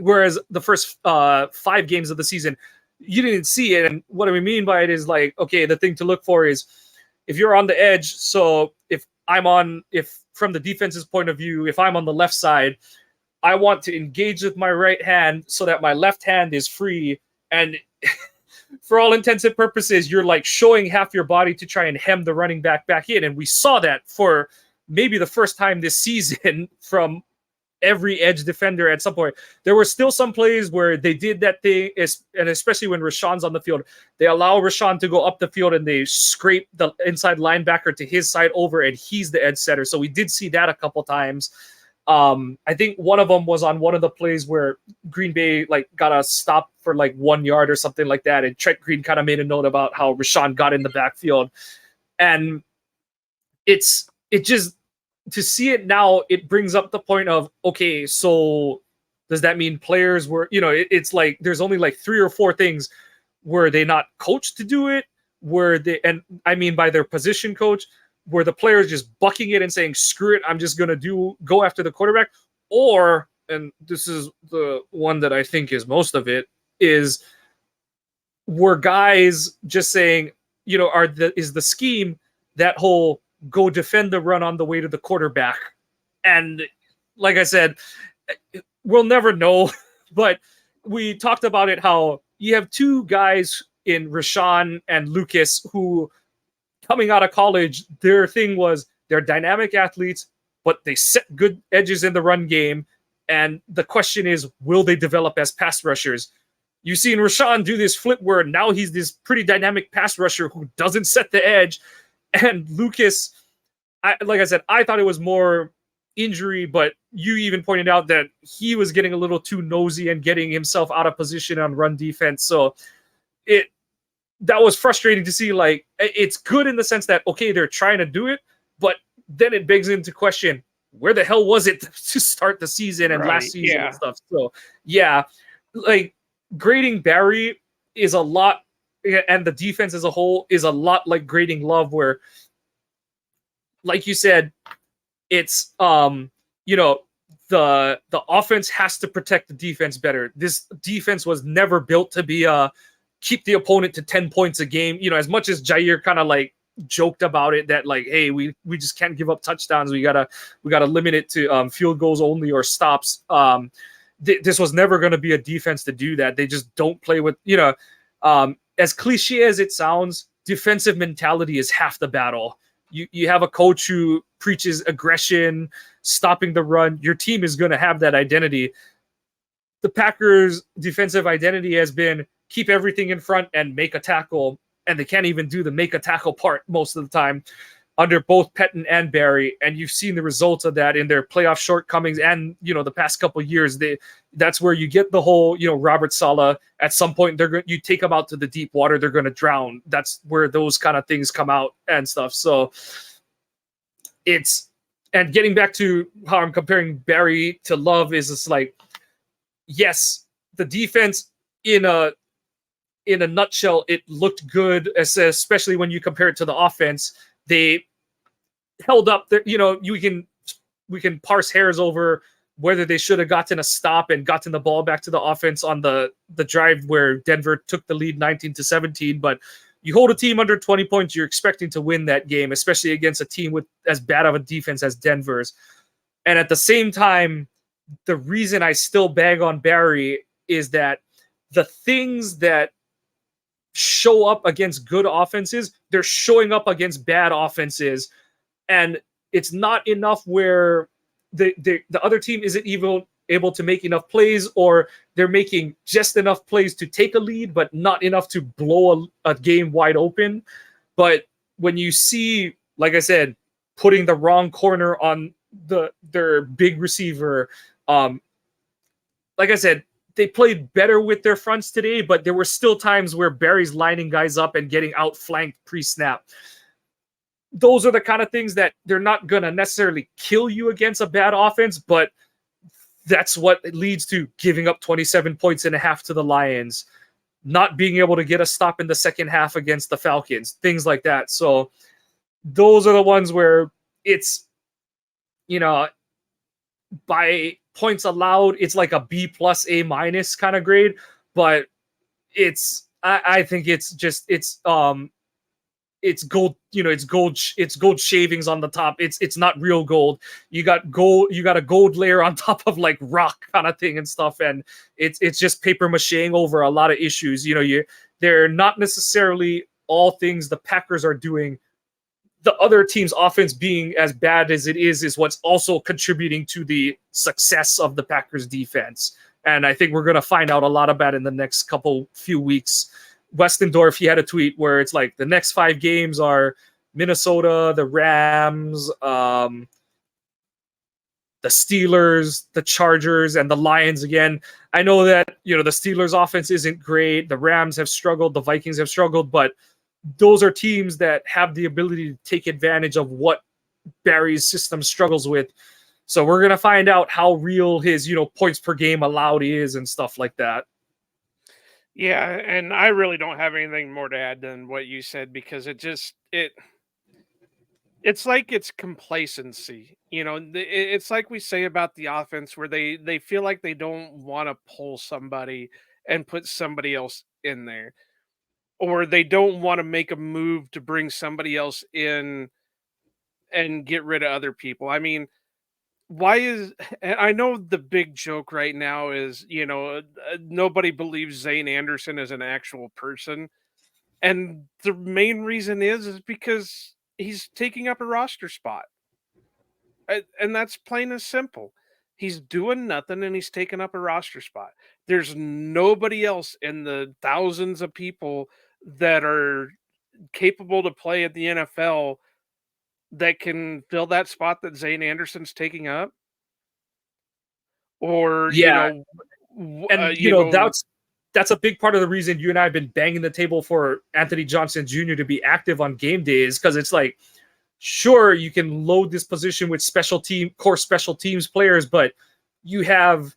S1: whereas the first 5 games of the season you didn't see it. And what I mean by it is like, okay, the thing to look for is if you're on the edge. So if from the defense's point of view, if I'm on the left side, I want to engage with my right hand so that my left hand is free. And for all intents and purposes, you're like showing half your body to try and hem the running back in. And we saw that for maybe the first time this season from every edge defender at some point. There were still some plays where they did that thing, and especially when Rashawn's on the field, they allow Rashawn to go up the field and they scrape the inside linebacker to his side over, and he's the edge setter. So we did see that a couple times. I think one of them was on one of the plays where Green Bay got a stop for 1 yard or something like that, and Trent Green kind of made a note about how Rashawn got in the backfield. And it just, to see it now, it brings up the point of, okay, so does that mean players were, it's like there's only 3 or 4 things. Were they not coached to do it? Were they, and I mean by their position coach, were the players just bucking it and saying, screw it, I'm just going to go after the quarterback? Or, and this is the one that I think is most of it, is were guys just saying, is the scheme that whole go defend the run on the way to the quarterback? And like I said, we'll never know, but we talked about it, how you have 2 guys in Rashawn and Lucas who, coming out of college, their thing was they're dynamic athletes, but they set good edges in the run game. And the question is, will they develop as pass rushers? You've seen Rashawn do this flip where now he's this pretty dynamic pass rusher who doesn't set the edge. And Lucas, like I said, I thought it was more injury, but you even pointed out that he was getting a little too nosy and getting himself out of position on run defense. So that was frustrating to see. It's good in the sense that, okay, they're trying to do it, but then it begs into question, where the hell was it to start the season and last season and stuff? So yeah, grading Barry is a lot, and the defense as a whole is a lot like grading Love, where, like you said, it's the offense has to protect the defense better. This defense was never built to be keep the opponent to 10 points a game. As much as Jair kind of joked about it, that hey, we just can't give up touchdowns. We gotta limit it to field goals only or stops. This was never going to be a defense to do that. They just don't play with, as cliche as it sounds, defensive mentality is half the battle. You have a coach who preaches aggression, stopping the run. Your team is going to have that identity. The Packers' defensive identity has been keep everything in front and make a tackle, and they can't even do the make a tackle part most of the time under both Pettin and Barry. And you've seen the results of that in their playoff shortcomings and, the past couple of years. That's where you get the whole, Robert Saleh, at some point, you take them out to the deep water, they're going to drown. That's where those kind of things come out and stuff. So and getting back to how I'm comparing Barry to Love is just yes, the defense in a nutshell, it looked good, especially when you compare it to the offense. They held up there. We can parse hairs over whether they should have gotten a stop and gotten the ball back to the offense on the drive where Denver took the lead 19-17. But you hold a team under 20 points, you're expecting to win that game, especially against a team with as bad of a defense as Denver's. And at the same time, the reason I still bag on Barry is that the things that show up against good offenses, they're showing up against bad offenses. And it's not enough where the other team isn't even able to make enough plays, or they're making just enough plays to take a lead, but not enough to blow a game wide open. But when you see, like I said, putting the wrong corner on their big receiver, like I said, they played better with their fronts today, but there were still times where Barry's lining guys up and getting outflanked pre-snap. Those are the kind of things that they're not going to necessarily kill you against a bad offense, but that's what leads to giving up 27 points and a half to the Lions, not being able to get a stop in the second half against the Falcons, things like that. So those are the ones where it's, by points allowed, it's like a B plus A minus kind of grade, but I think it's gold, it's gold shavings on the top. It's not real gold. You got a gold layer on top of like rock kind of thing and stuff, and it's just paper macheing over a lot of issues. They're not necessarily all things the Packers are doing. The other team's offense being as bad as it is what's also contributing to the success of the Packers defense. And I think we're going to find out a lot about it in the next few weeks. Westendorf, he had a tweet where it's like the next 5 games are Minnesota, the Rams, the Steelers, the Chargers, and the Lions again. I know that, the Steelers offense isn't great. The Rams have struggled. The Vikings have struggled, but those are teams that have the ability to take advantage of what Barry's system struggles with. So we're going to find out how real his, points per game allowed is and stuff like that.
S2: Yeah, and I really don't have anything more to add than what you said, because it's like it's complacency. It's like we say about the offense, where they feel like they don't want to pull somebody and put somebody else in there, or they don't want to make a move to bring somebody else in and get rid of other people. I mean, why is and I know the big joke right now is, nobody believes Zane Anderson is an actual person. And the main reason is because he's taking up a roster spot. And that's plain and simple. He's doing nothing and he's taking up a roster spot. There's nobody else in the thousands of people that are capable to play at the NFL that can fill that spot that Zane Anderson's taking up. Or,
S1: Yeah, and
S2: you know,
S1: that's a big part of the reason you and I have been banging the table for Anthony Johnson Jr. to be active on game days, because it's like, sure, you can load this position with core special teams players, but you have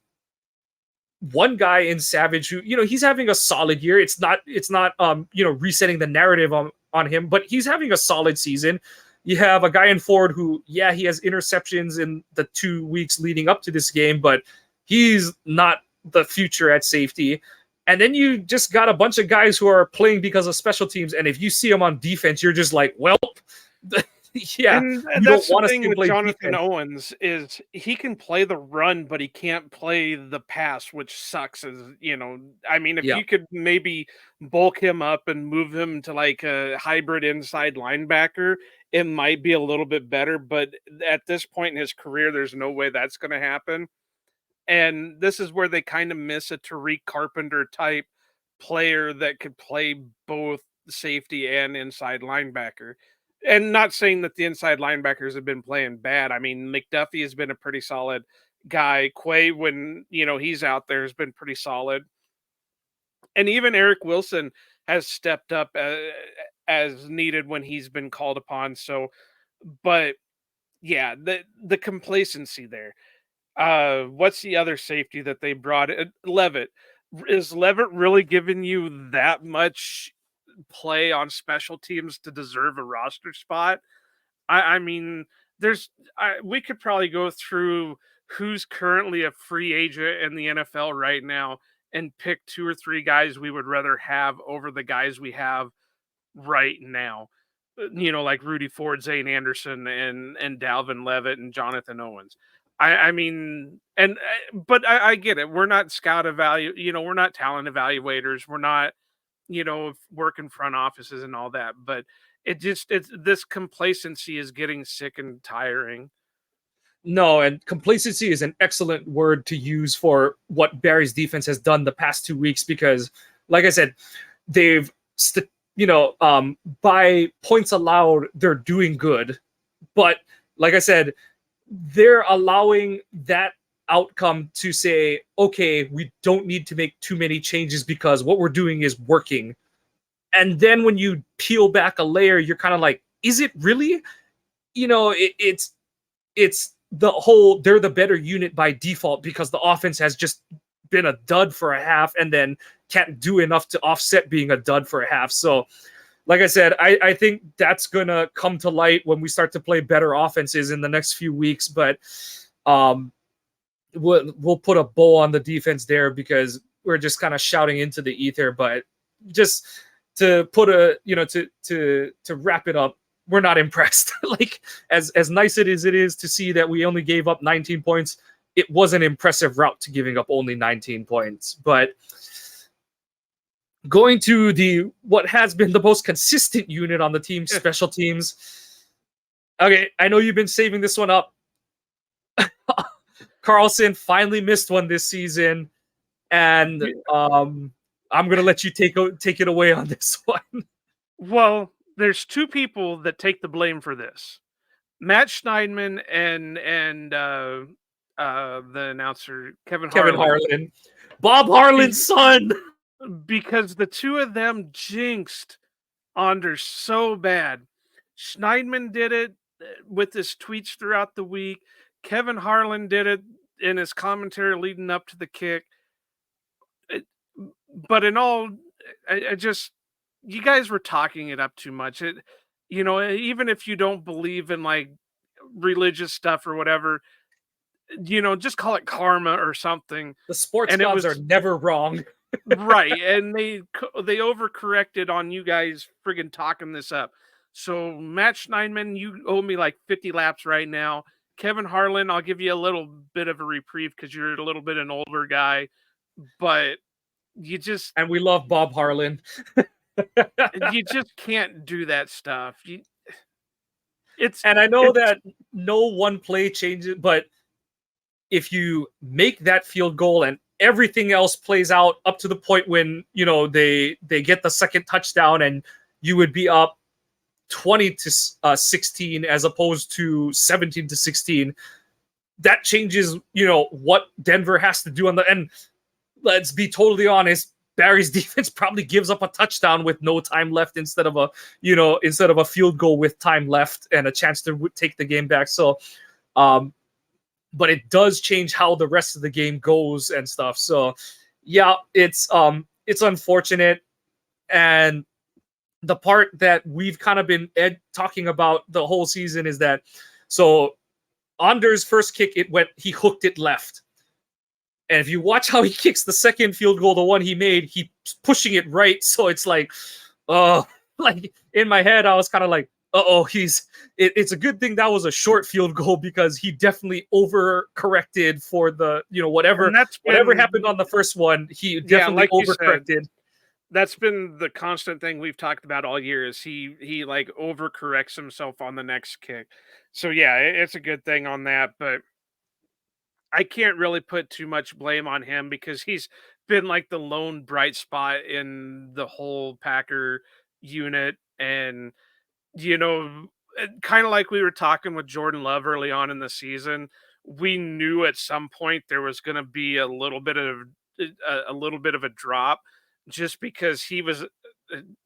S1: one guy in Savage who, he's having a solid year. It's not resetting the narrative on him, but he's having a solid season. You have a guy in Ford who, yeah, he has interceptions in the 2 weeks leading up to this game, but he's not the future at safety. And then you just got a bunch of guys who are playing because of special teams. And if you see them on defense, you're just like, well, yeah,
S2: and
S1: you
S2: that's
S1: don't want
S2: the
S1: to see
S2: thing
S1: him
S2: with
S1: play
S2: Jonathan
S1: defense.
S2: Owens is he can play the run, but he can't play the pass, which sucks. I mean, if
S1: Yeah.
S2: you could maybe bulk him up and move him to like a hybrid inside linebacker, it might be a little bit better. But at this point in his career, there's no way that's going to happen. And this is where they kind of miss a Tariq Carpenter type player that could play both safety and inside linebacker. And not saying that the inside linebackers have been playing bad. I mean, McDuffie has been a pretty solid guy. Quay, when he's out there, has been pretty solid. And even Eric Wilson has stepped up as needed when he's been called upon. So, but yeah, the complacency there. What's the other safety that they brought in? Levitt. Is Levitt really giving you that much play on special teams to deserve a roster spot? I mean, we could probably go through who's currently a free agent in the NFL right now and pick 2 or 3 guys we would rather have over the guys we have right now. Like Rudy Ford, Zane Anderson, and Dalvin Levitt and Jonathan Owens. I mean, but I get it. We're not we're not talent evaluators. We're not, working front offices and all that. But it's this complacency is getting sick and tiring.
S1: No, and complacency is an excellent word to use for what Barry's defense has done the past 2 weeks because, like I said, they've, by points allowed, they're doing good. But like I said, they're allowing that outcome to say, okay, we don't need to make too many changes because what we're doing is working. And then when you peel back a layer, you're kind of like, is it really? It's the whole they're the better unit by default because the offense has just been a dud for a half and then can't do enough to offset being a dud for a half. So like I said, I think that's gonna come to light when we start to play better offenses in the next few weeks. But we'll put a bow on the defense there because we're just kind of shouting into the ether. But just to put to wrap it up, we're not impressed. Like as nice it is to see that we only gave up 19 points, it was an impressive route to giving up only 19 points. But going to what has been the most consistent unit on the team, special teams. Okay, I know you've been saving this one up. Carlson finally missed one this season, and I'm gonna let you take it away on this one.
S2: Well, there's two people that take the blame for this: Matt Schneidman and the announcer Kevin
S1: Harlan, Bob Harlan's son.
S2: Because the two of them jinxed Anders so bad. Schneidman did it with his tweets throughout the week. Kevin Harlan did it in his commentary leading up to the kick. But in all, I just, you guys were talking it up too much. Even if you don't believe in like religious stuff or whatever, just call it karma or something.
S1: The sports gods are never wrong.
S2: Right, and they overcorrected on you guys friggin' talking this up. So Matt Schneidman, you owe me like 50 laps right now. Kevin Harlan, I'll give you a little bit of a reprieve because you're a little bit an older guy, but you just
S1: and we love Bob Harlan.
S2: You just can't do that stuff.
S1: And I know that no one play changes, but if you make that field goal and everything else plays out up to the point when they get the second touchdown and you would be up 20-16 as opposed to 17-16, that changes what Denver has to do on the end. Let's be totally honest, Barry's defense probably gives up a touchdown with no time left instead of a field goal with time left and a chance to take the game back. So but it does change how the rest of the game goes and stuff. So yeah, it's unfortunate. And the part that we've kind of been talking about the whole season is that, so Anders' first kick, he hooked it left. And if you watch how he kicks the second field goal, the one he made, he's pushing it right. So it's like, like in my head, I was kind of like, it's a good thing that was a short field goal because he definitely overcorrected for the, whatever happened on the first one. He definitely overcorrected.
S2: That's been the constant thing we've talked about all year is he like overcorrects himself on the next kick. So yeah, it's a good thing on that, but I can't really put too much blame on him because he's been like the lone bright spot in the whole Packer unit. And, kind of like we were talking with Jordan Love early on in the season, we knew at some point there was going to be a little bit of a drop just because he was,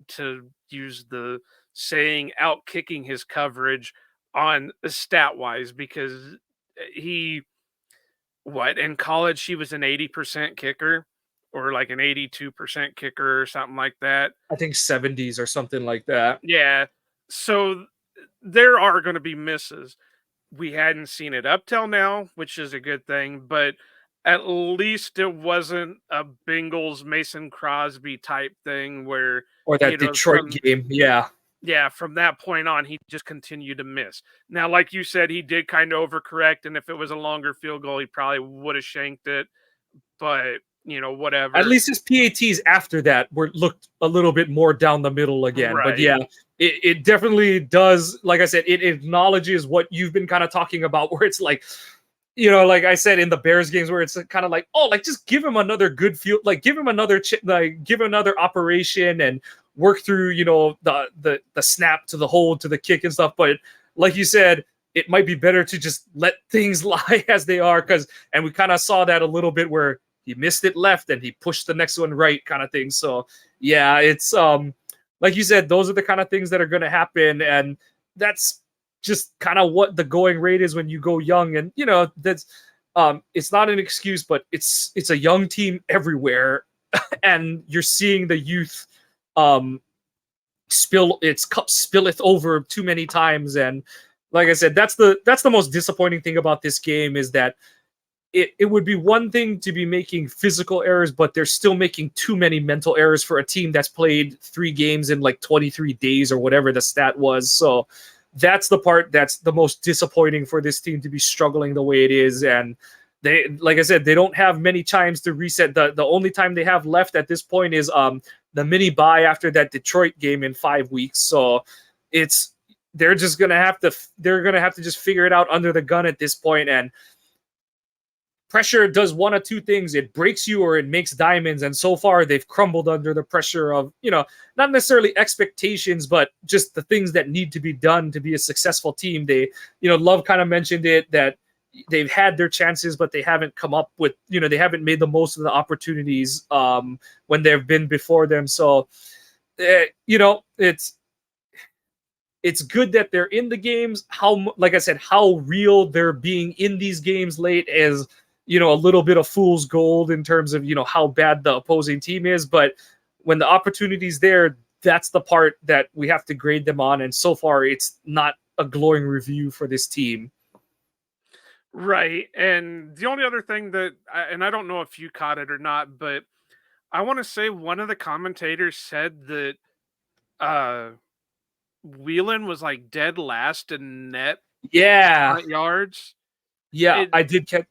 S2: to use the saying, out kicking his coverage on stat wise because in college he was an 80% kicker or like an 82% kicker or something like that.
S1: I think 70s or something like that.
S2: Yeah. So there are going to be misses. We hadn't seen it up till now, which is a good thing, but at least it wasn't a Bengals Mason Crosby type thing where,
S1: or that Detroit game. Yeah.
S2: Yeah, from that point on, he just continued to miss. Now, like you said, he did kind of overcorrect, and if it was a longer field goal, he probably would have shanked it. But whatever.
S1: At least his PATs after that looked a little bit more down the middle again. But
S2: Right.
S1: yeah, it definitely does. Like I said, it acknowledges what you've been kind of talking about, where it's like, like I said in the Bears games, where it's kind of like, oh, like just give him another good field, like give him another give him another operation and work through, the snap to the hold to the kick and stuff. But like you said, it might be better to just let things lie as they are, and we kind of saw that a little bit where he missed it left and he pushed the next one right, kind of thing. So yeah, it's like you said, those are the kind of things that are going to happen, and that's just kind of what the going rate is when you go young. And that's it's not an excuse, but it's a young team everywhere, and you're seeing the youth spill its cup spilleth over too many times. And like I said, that's the most disappointing thing about this game, is that it would be one thing to be making physical errors, but they're still making too many mental errors for a team that's played 3 games in like 23 days or whatever the stat was. So that's the part that's the most disappointing for this team, to be struggling the way it is. And they, like I said, they don't have many times to reset. The only time they have left at this point is the mini bye after that Detroit game in 5 weeks. So they're gonna have to just figure it out under the gun at this point. And pressure does one of two things: it breaks you or it makes diamonds. And so far they've crumbled under the pressure of, not necessarily expectations, but just the things that need to be done to be a successful team. They, Love kind of mentioned it, that they've had their chances, but they haven't come up with, they haven't made the most of the opportunities when they've been before them. So, it's good that they're in the games. Like I said, how real they're being in these games late is, a little bit of fool's gold in terms of, how bad the opposing team is. But when the opportunity's there, that's the part that we have to grade them on. And so far, it's not a glowing review for this team.
S2: Right. And the only other thing that, and I don't know if you caught it or not, but I want to say one of the commentators said that Whelan was like dead last in net yards.
S1: Yeah, I did catch.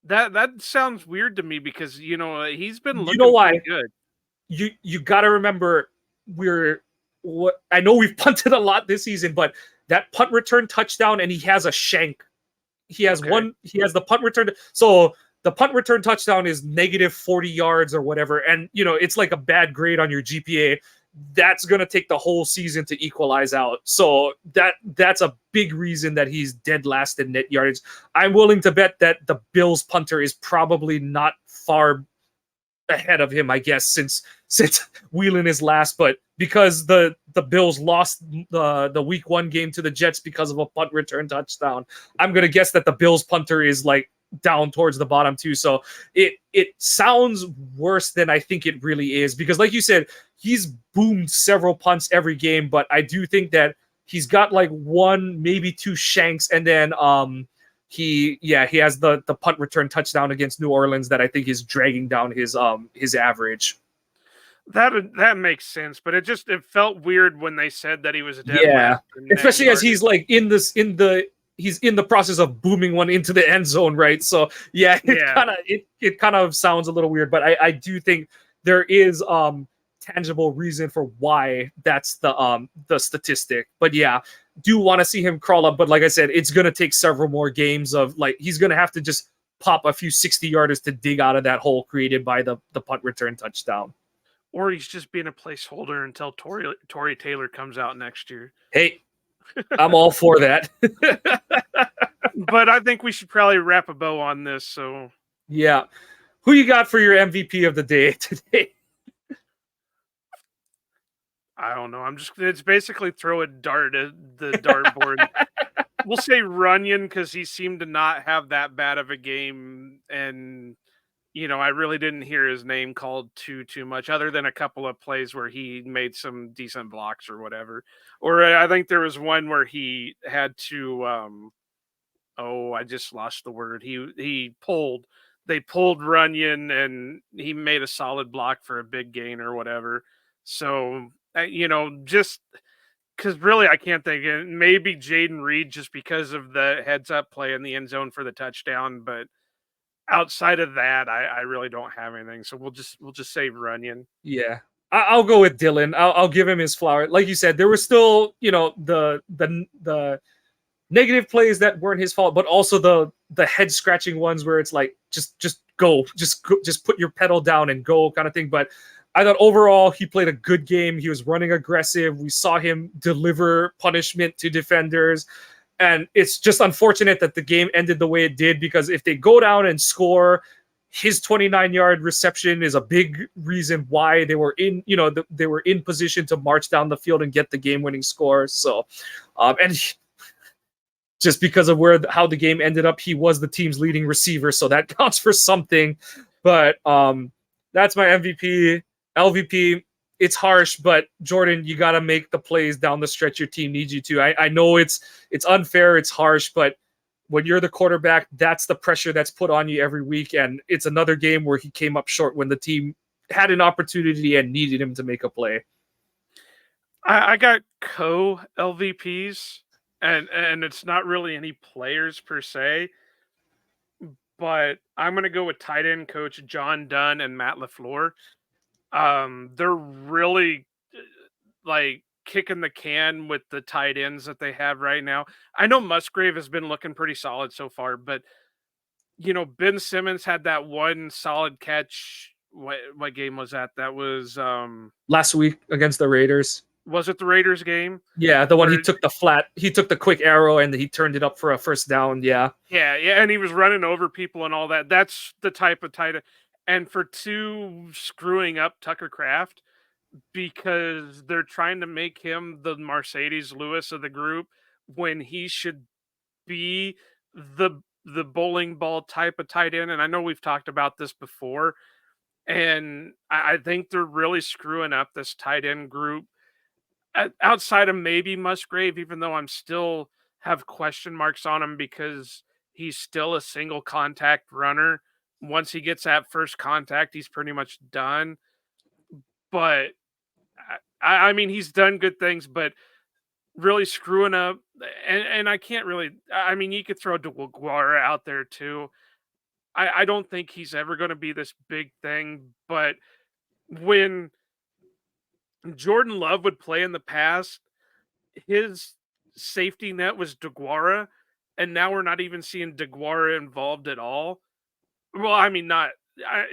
S2: That sounds weird to me, because he's been looking
S1: why?
S2: pretty good.
S1: You got to remember, I know we've punted a lot this season, but that punt return touchdown, and he has a shank. He has he has the punt return. So the punt return touchdown is negative 40 yards or whatever. And, it's like a bad grade on your GPA. That's going to take the whole season to equalize out. So that's a big reason that he's dead last in net yardage. I'm willing to bet that the Bills punter is probably not far ahead of him, I guess, since Whelan is last. But because the Bills lost the week 1 game to the Jets because of a punt return touchdown, I'm going to guess that the Bills punter is like down towards the bottom too. So it sounds worse than I think it really is, because like you said, he's boomed several punts every game, but I do think that he's got like 1, maybe 2 shanks, and then he has the punt return touchdown against New Orleans that I think is dragging down his average.
S2: That makes sense, but it felt weird when they said that he was dead.
S1: Yeah, especially as he's like he's in the process of booming one into the end zone, right? So it kind of sounds a little weird, but I do think there is tangible reason for why that's the statistic. But yeah, do want to see him crawl up. But like I said, it's gonna take several more games of he's gonna have to just pop a few 60-yarders to dig out of that hole created by the punt return touchdown.
S2: Or he's just being a placeholder until Tory Taylor comes out next year.
S1: Hey, I'm all for that.
S2: But I think we should probably wrap a bow on this. So
S1: yeah, who you got for your MVP of the day today?
S2: I don't know. It's basically throw a dart at the dartboard. We'll say Runyon, because he seemed to not have that bad of a game, and I really didn't hear his name called too much, other than a couple of plays where he made some decent blocks or whatever. Or I think there was one where he had to I just lost the word. They pulled Runyon, and he made a solid block for a big gain or whatever. So just because really I can't think of, maybe Jaden Reed, just because of the heads up play in the end zone for the touchdown, but outside of that, I really don't have anything. So we'll just say Runyon.
S1: Yeah. I'll go with Dylan. I'll give him his flower. Like you said, there were still, the negative plays that weren't his fault, but also the head scratching ones where it's like just go, just put your pedal down and go kind of thing. But I thought overall he played a good game. He was running aggressive. We saw him deliver punishment to defenders. And it's just unfortunate that the game ended the way it did, because if they go down and score, his 29-yard reception is a big reason why they were in, they were in position to march down the field and get the game-winning score. So, and just because of how the game ended up, he was the team's leading receiver, so that counts for something. But that's my MVP. LVP, it's harsh, but Jordan, you got to make the plays down the stretch your team needs you to. I know it's unfair, it's harsh, but when you're the quarterback, that's the pressure that's put on you every week. And it's another game where he came up short when the team had an opportunity and needed him to make a play.
S2: I got co-LVPs, and it's not really any players per se, but I'm going to go with tight end coach John Dunn and Matt LaFleur. They're really like kicking the can with the tight ends that they have right now. I know Musgrave has been looking pretty solid so far, but Ben Simmons had that one solid catch. What game was that? That was
S1: last week against the Raiders.
S2: Was it the Raiders game?
S1: Yeah, the one he took the quick arrow and he turned it up for a first down. Yeah,
S2: and he was running over people and all that. That's the type of tight end. And for two screwing up Tucker Kraft, because they're trying to make him the Mercedes Lewis of the group when he should be the bowling ball type of tight end. And I know we've talked about this before, and I think they're really screwing up this tight end group outside of maybe Musgrave, even though I'm still have question marks on him because he's still a single contact runner. Once he gets that first contact, he's pretty much done. But I mean, he's done good things, but really screwing up. And I can't really, I mean, you could throw DeGuara out there too. I don't think he's ever going to be this big thing, but when Jordan Love would play in the past, his safety net was DeGuara, and now we're not even seeing DeGuara involved at all. Well, I mean, not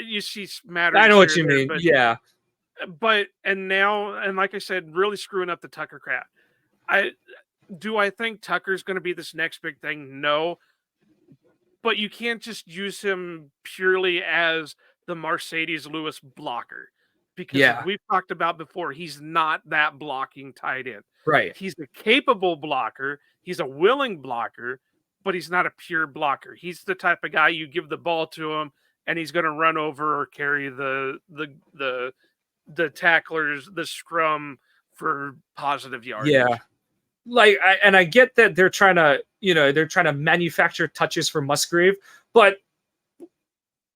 S2: you see matters.
S1: I know what you mean. Yeah,
S2: but now, and like I said, really screwing up the Tucker Kraft. I think Tucker's going to be this next big thing? No, but you can't just use him purely as the Mercedes Lewis blocker, because as we've talked about before, he's not that blocking tight end.
S1: Right.
S2: He's a capable blocker. He's a willing blocker, but he's not a pure blocker. He's the type of guy you give the ball to him and he's going to run over or carry the tacklers, the scrum for positive yardage.
S1: Yeah. Like, I get that they're trying to manufacture touches for Musgrave, but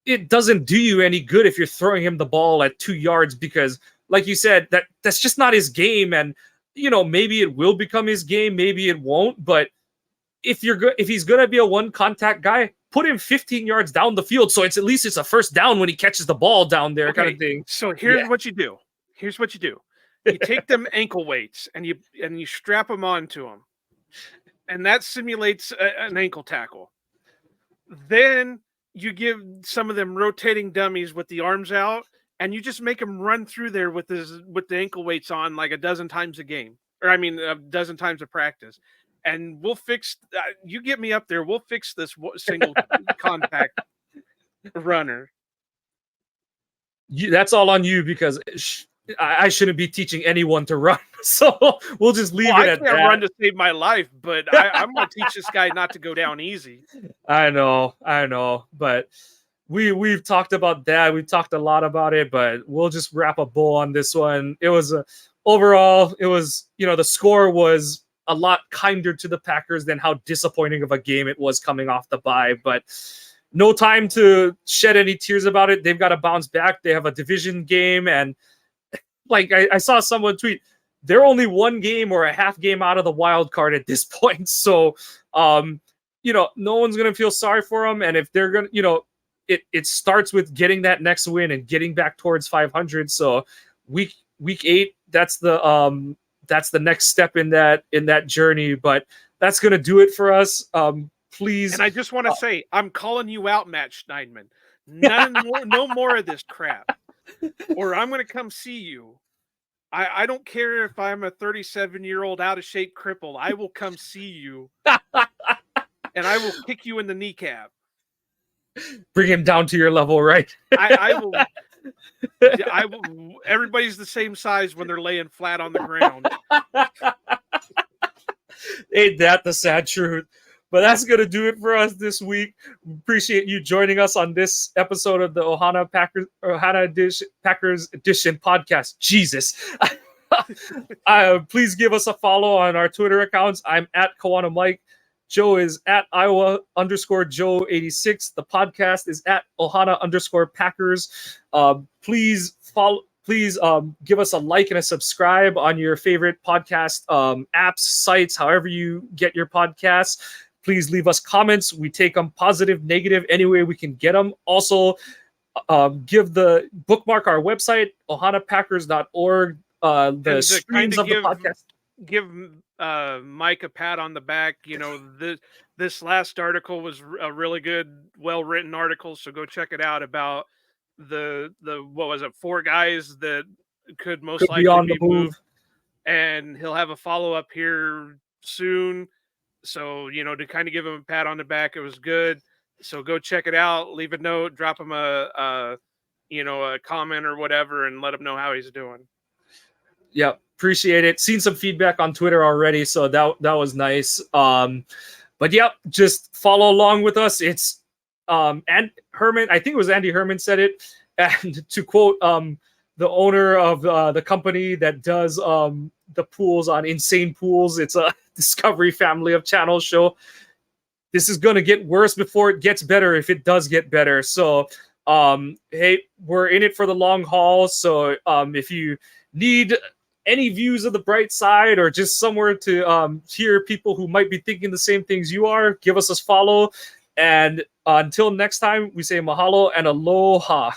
S1: it doesn't do you any good if you're throwing him the ball at 2 yards, because like you said, that's just not his game. And, maybe it will become his game, maybe it won't, but if he's going to be a one contact guy, put him 15 yards down the field. So at least it's a first down when he catches the ball down there, kind of thing.
S2: So here's what you do. You take them ankle weights and you strap them onto them, and that simulates an ankle tackle. Then you give some of them rotating dummies with the arms out, and you just make him run through there with the ankle weights on like a dozen times a game, or a dozen times a practice. And we'll fix. You get me up there. We'll fix this single contact runner.
S1: That's all on you, because I shouldn't be teaching anyone to run. So we'll just leave it at that. I can't
S2: run to save my life, but I'm going to teach this guy not to go down easy.
S1: I know. But we've talked about that. We've talked a lot about it, but we'll just wrap a bow on this one. It was overall, the score was a lot kinder to the Packers than how disappointing of a game it was coming off the bye. But no time to shed any tears about it. They've got to bounce back. They have a division game, and like I saw someone tweet, they're only one game or a half game out of the wild card at this point. So, no one's going to feel sorry for them. And if they're going to, it starts with getting that next win and getting back towards 500. So week 8, that's the next step in that journey. But that's gonna do it for us. Please.
S2: And I just want to say, I'm calling you out, Matt Schneidman. No more of this crap, or I'm going to come see you. I don't care if I'm a 37-year-old out of shape cripple. I will come see you, and I will kick you in the kneecap.
S1: Bring him down to your level, right?
S2: I will. Everybody's the same size when they're laying flat on the ground.
S1: Ain't that the sad truth? But that's going to do it for us this week. Appreciate you joining us on this episode of the Ohana Packers Edition podcast. Jesus. Please give us a follow on our Twitter accounts. I'm at Kawana Mike. Joe is at Iowa_Joe86. The podcast is at Ohana_Packers. Please follow. Please give us a like and a subscribe on your favorite podcast apps, sites, however you get your podcasts. Please leave us comments. We take them positive, negative, any way we can get them. Also, bookmark our website, ohanapackers.org. The streams of the podcast.
S2: Give Mike a pat on the back. This last article was a really good, well-written article, so go check it out about the what was it, 4 guys that could likely be moved, and he'll have a follow-up here soon. So, to kind of give him a pat on the back, it was good. So go check it out, leave a note, drop him a comment or whatever, and let him know how he's doing.
S1: Yeah, appreciate it. Seen some feedback on Twitter already, so that was nice. But yeah, just follow along with us. It's and Herman, I think it was Andy Herman said it, and to quote the owner of the company that does the pools on Insane Pools, it's a Discovery Family of Channels show. This is going to get worse before it gets better, if it does get better. So hey, we're in it for the long haul. So if you need any views of the bright side, or just somewhere to hear people who might be thinking the same things you are, give us a follow. And until next time, we say mahalo and aloha.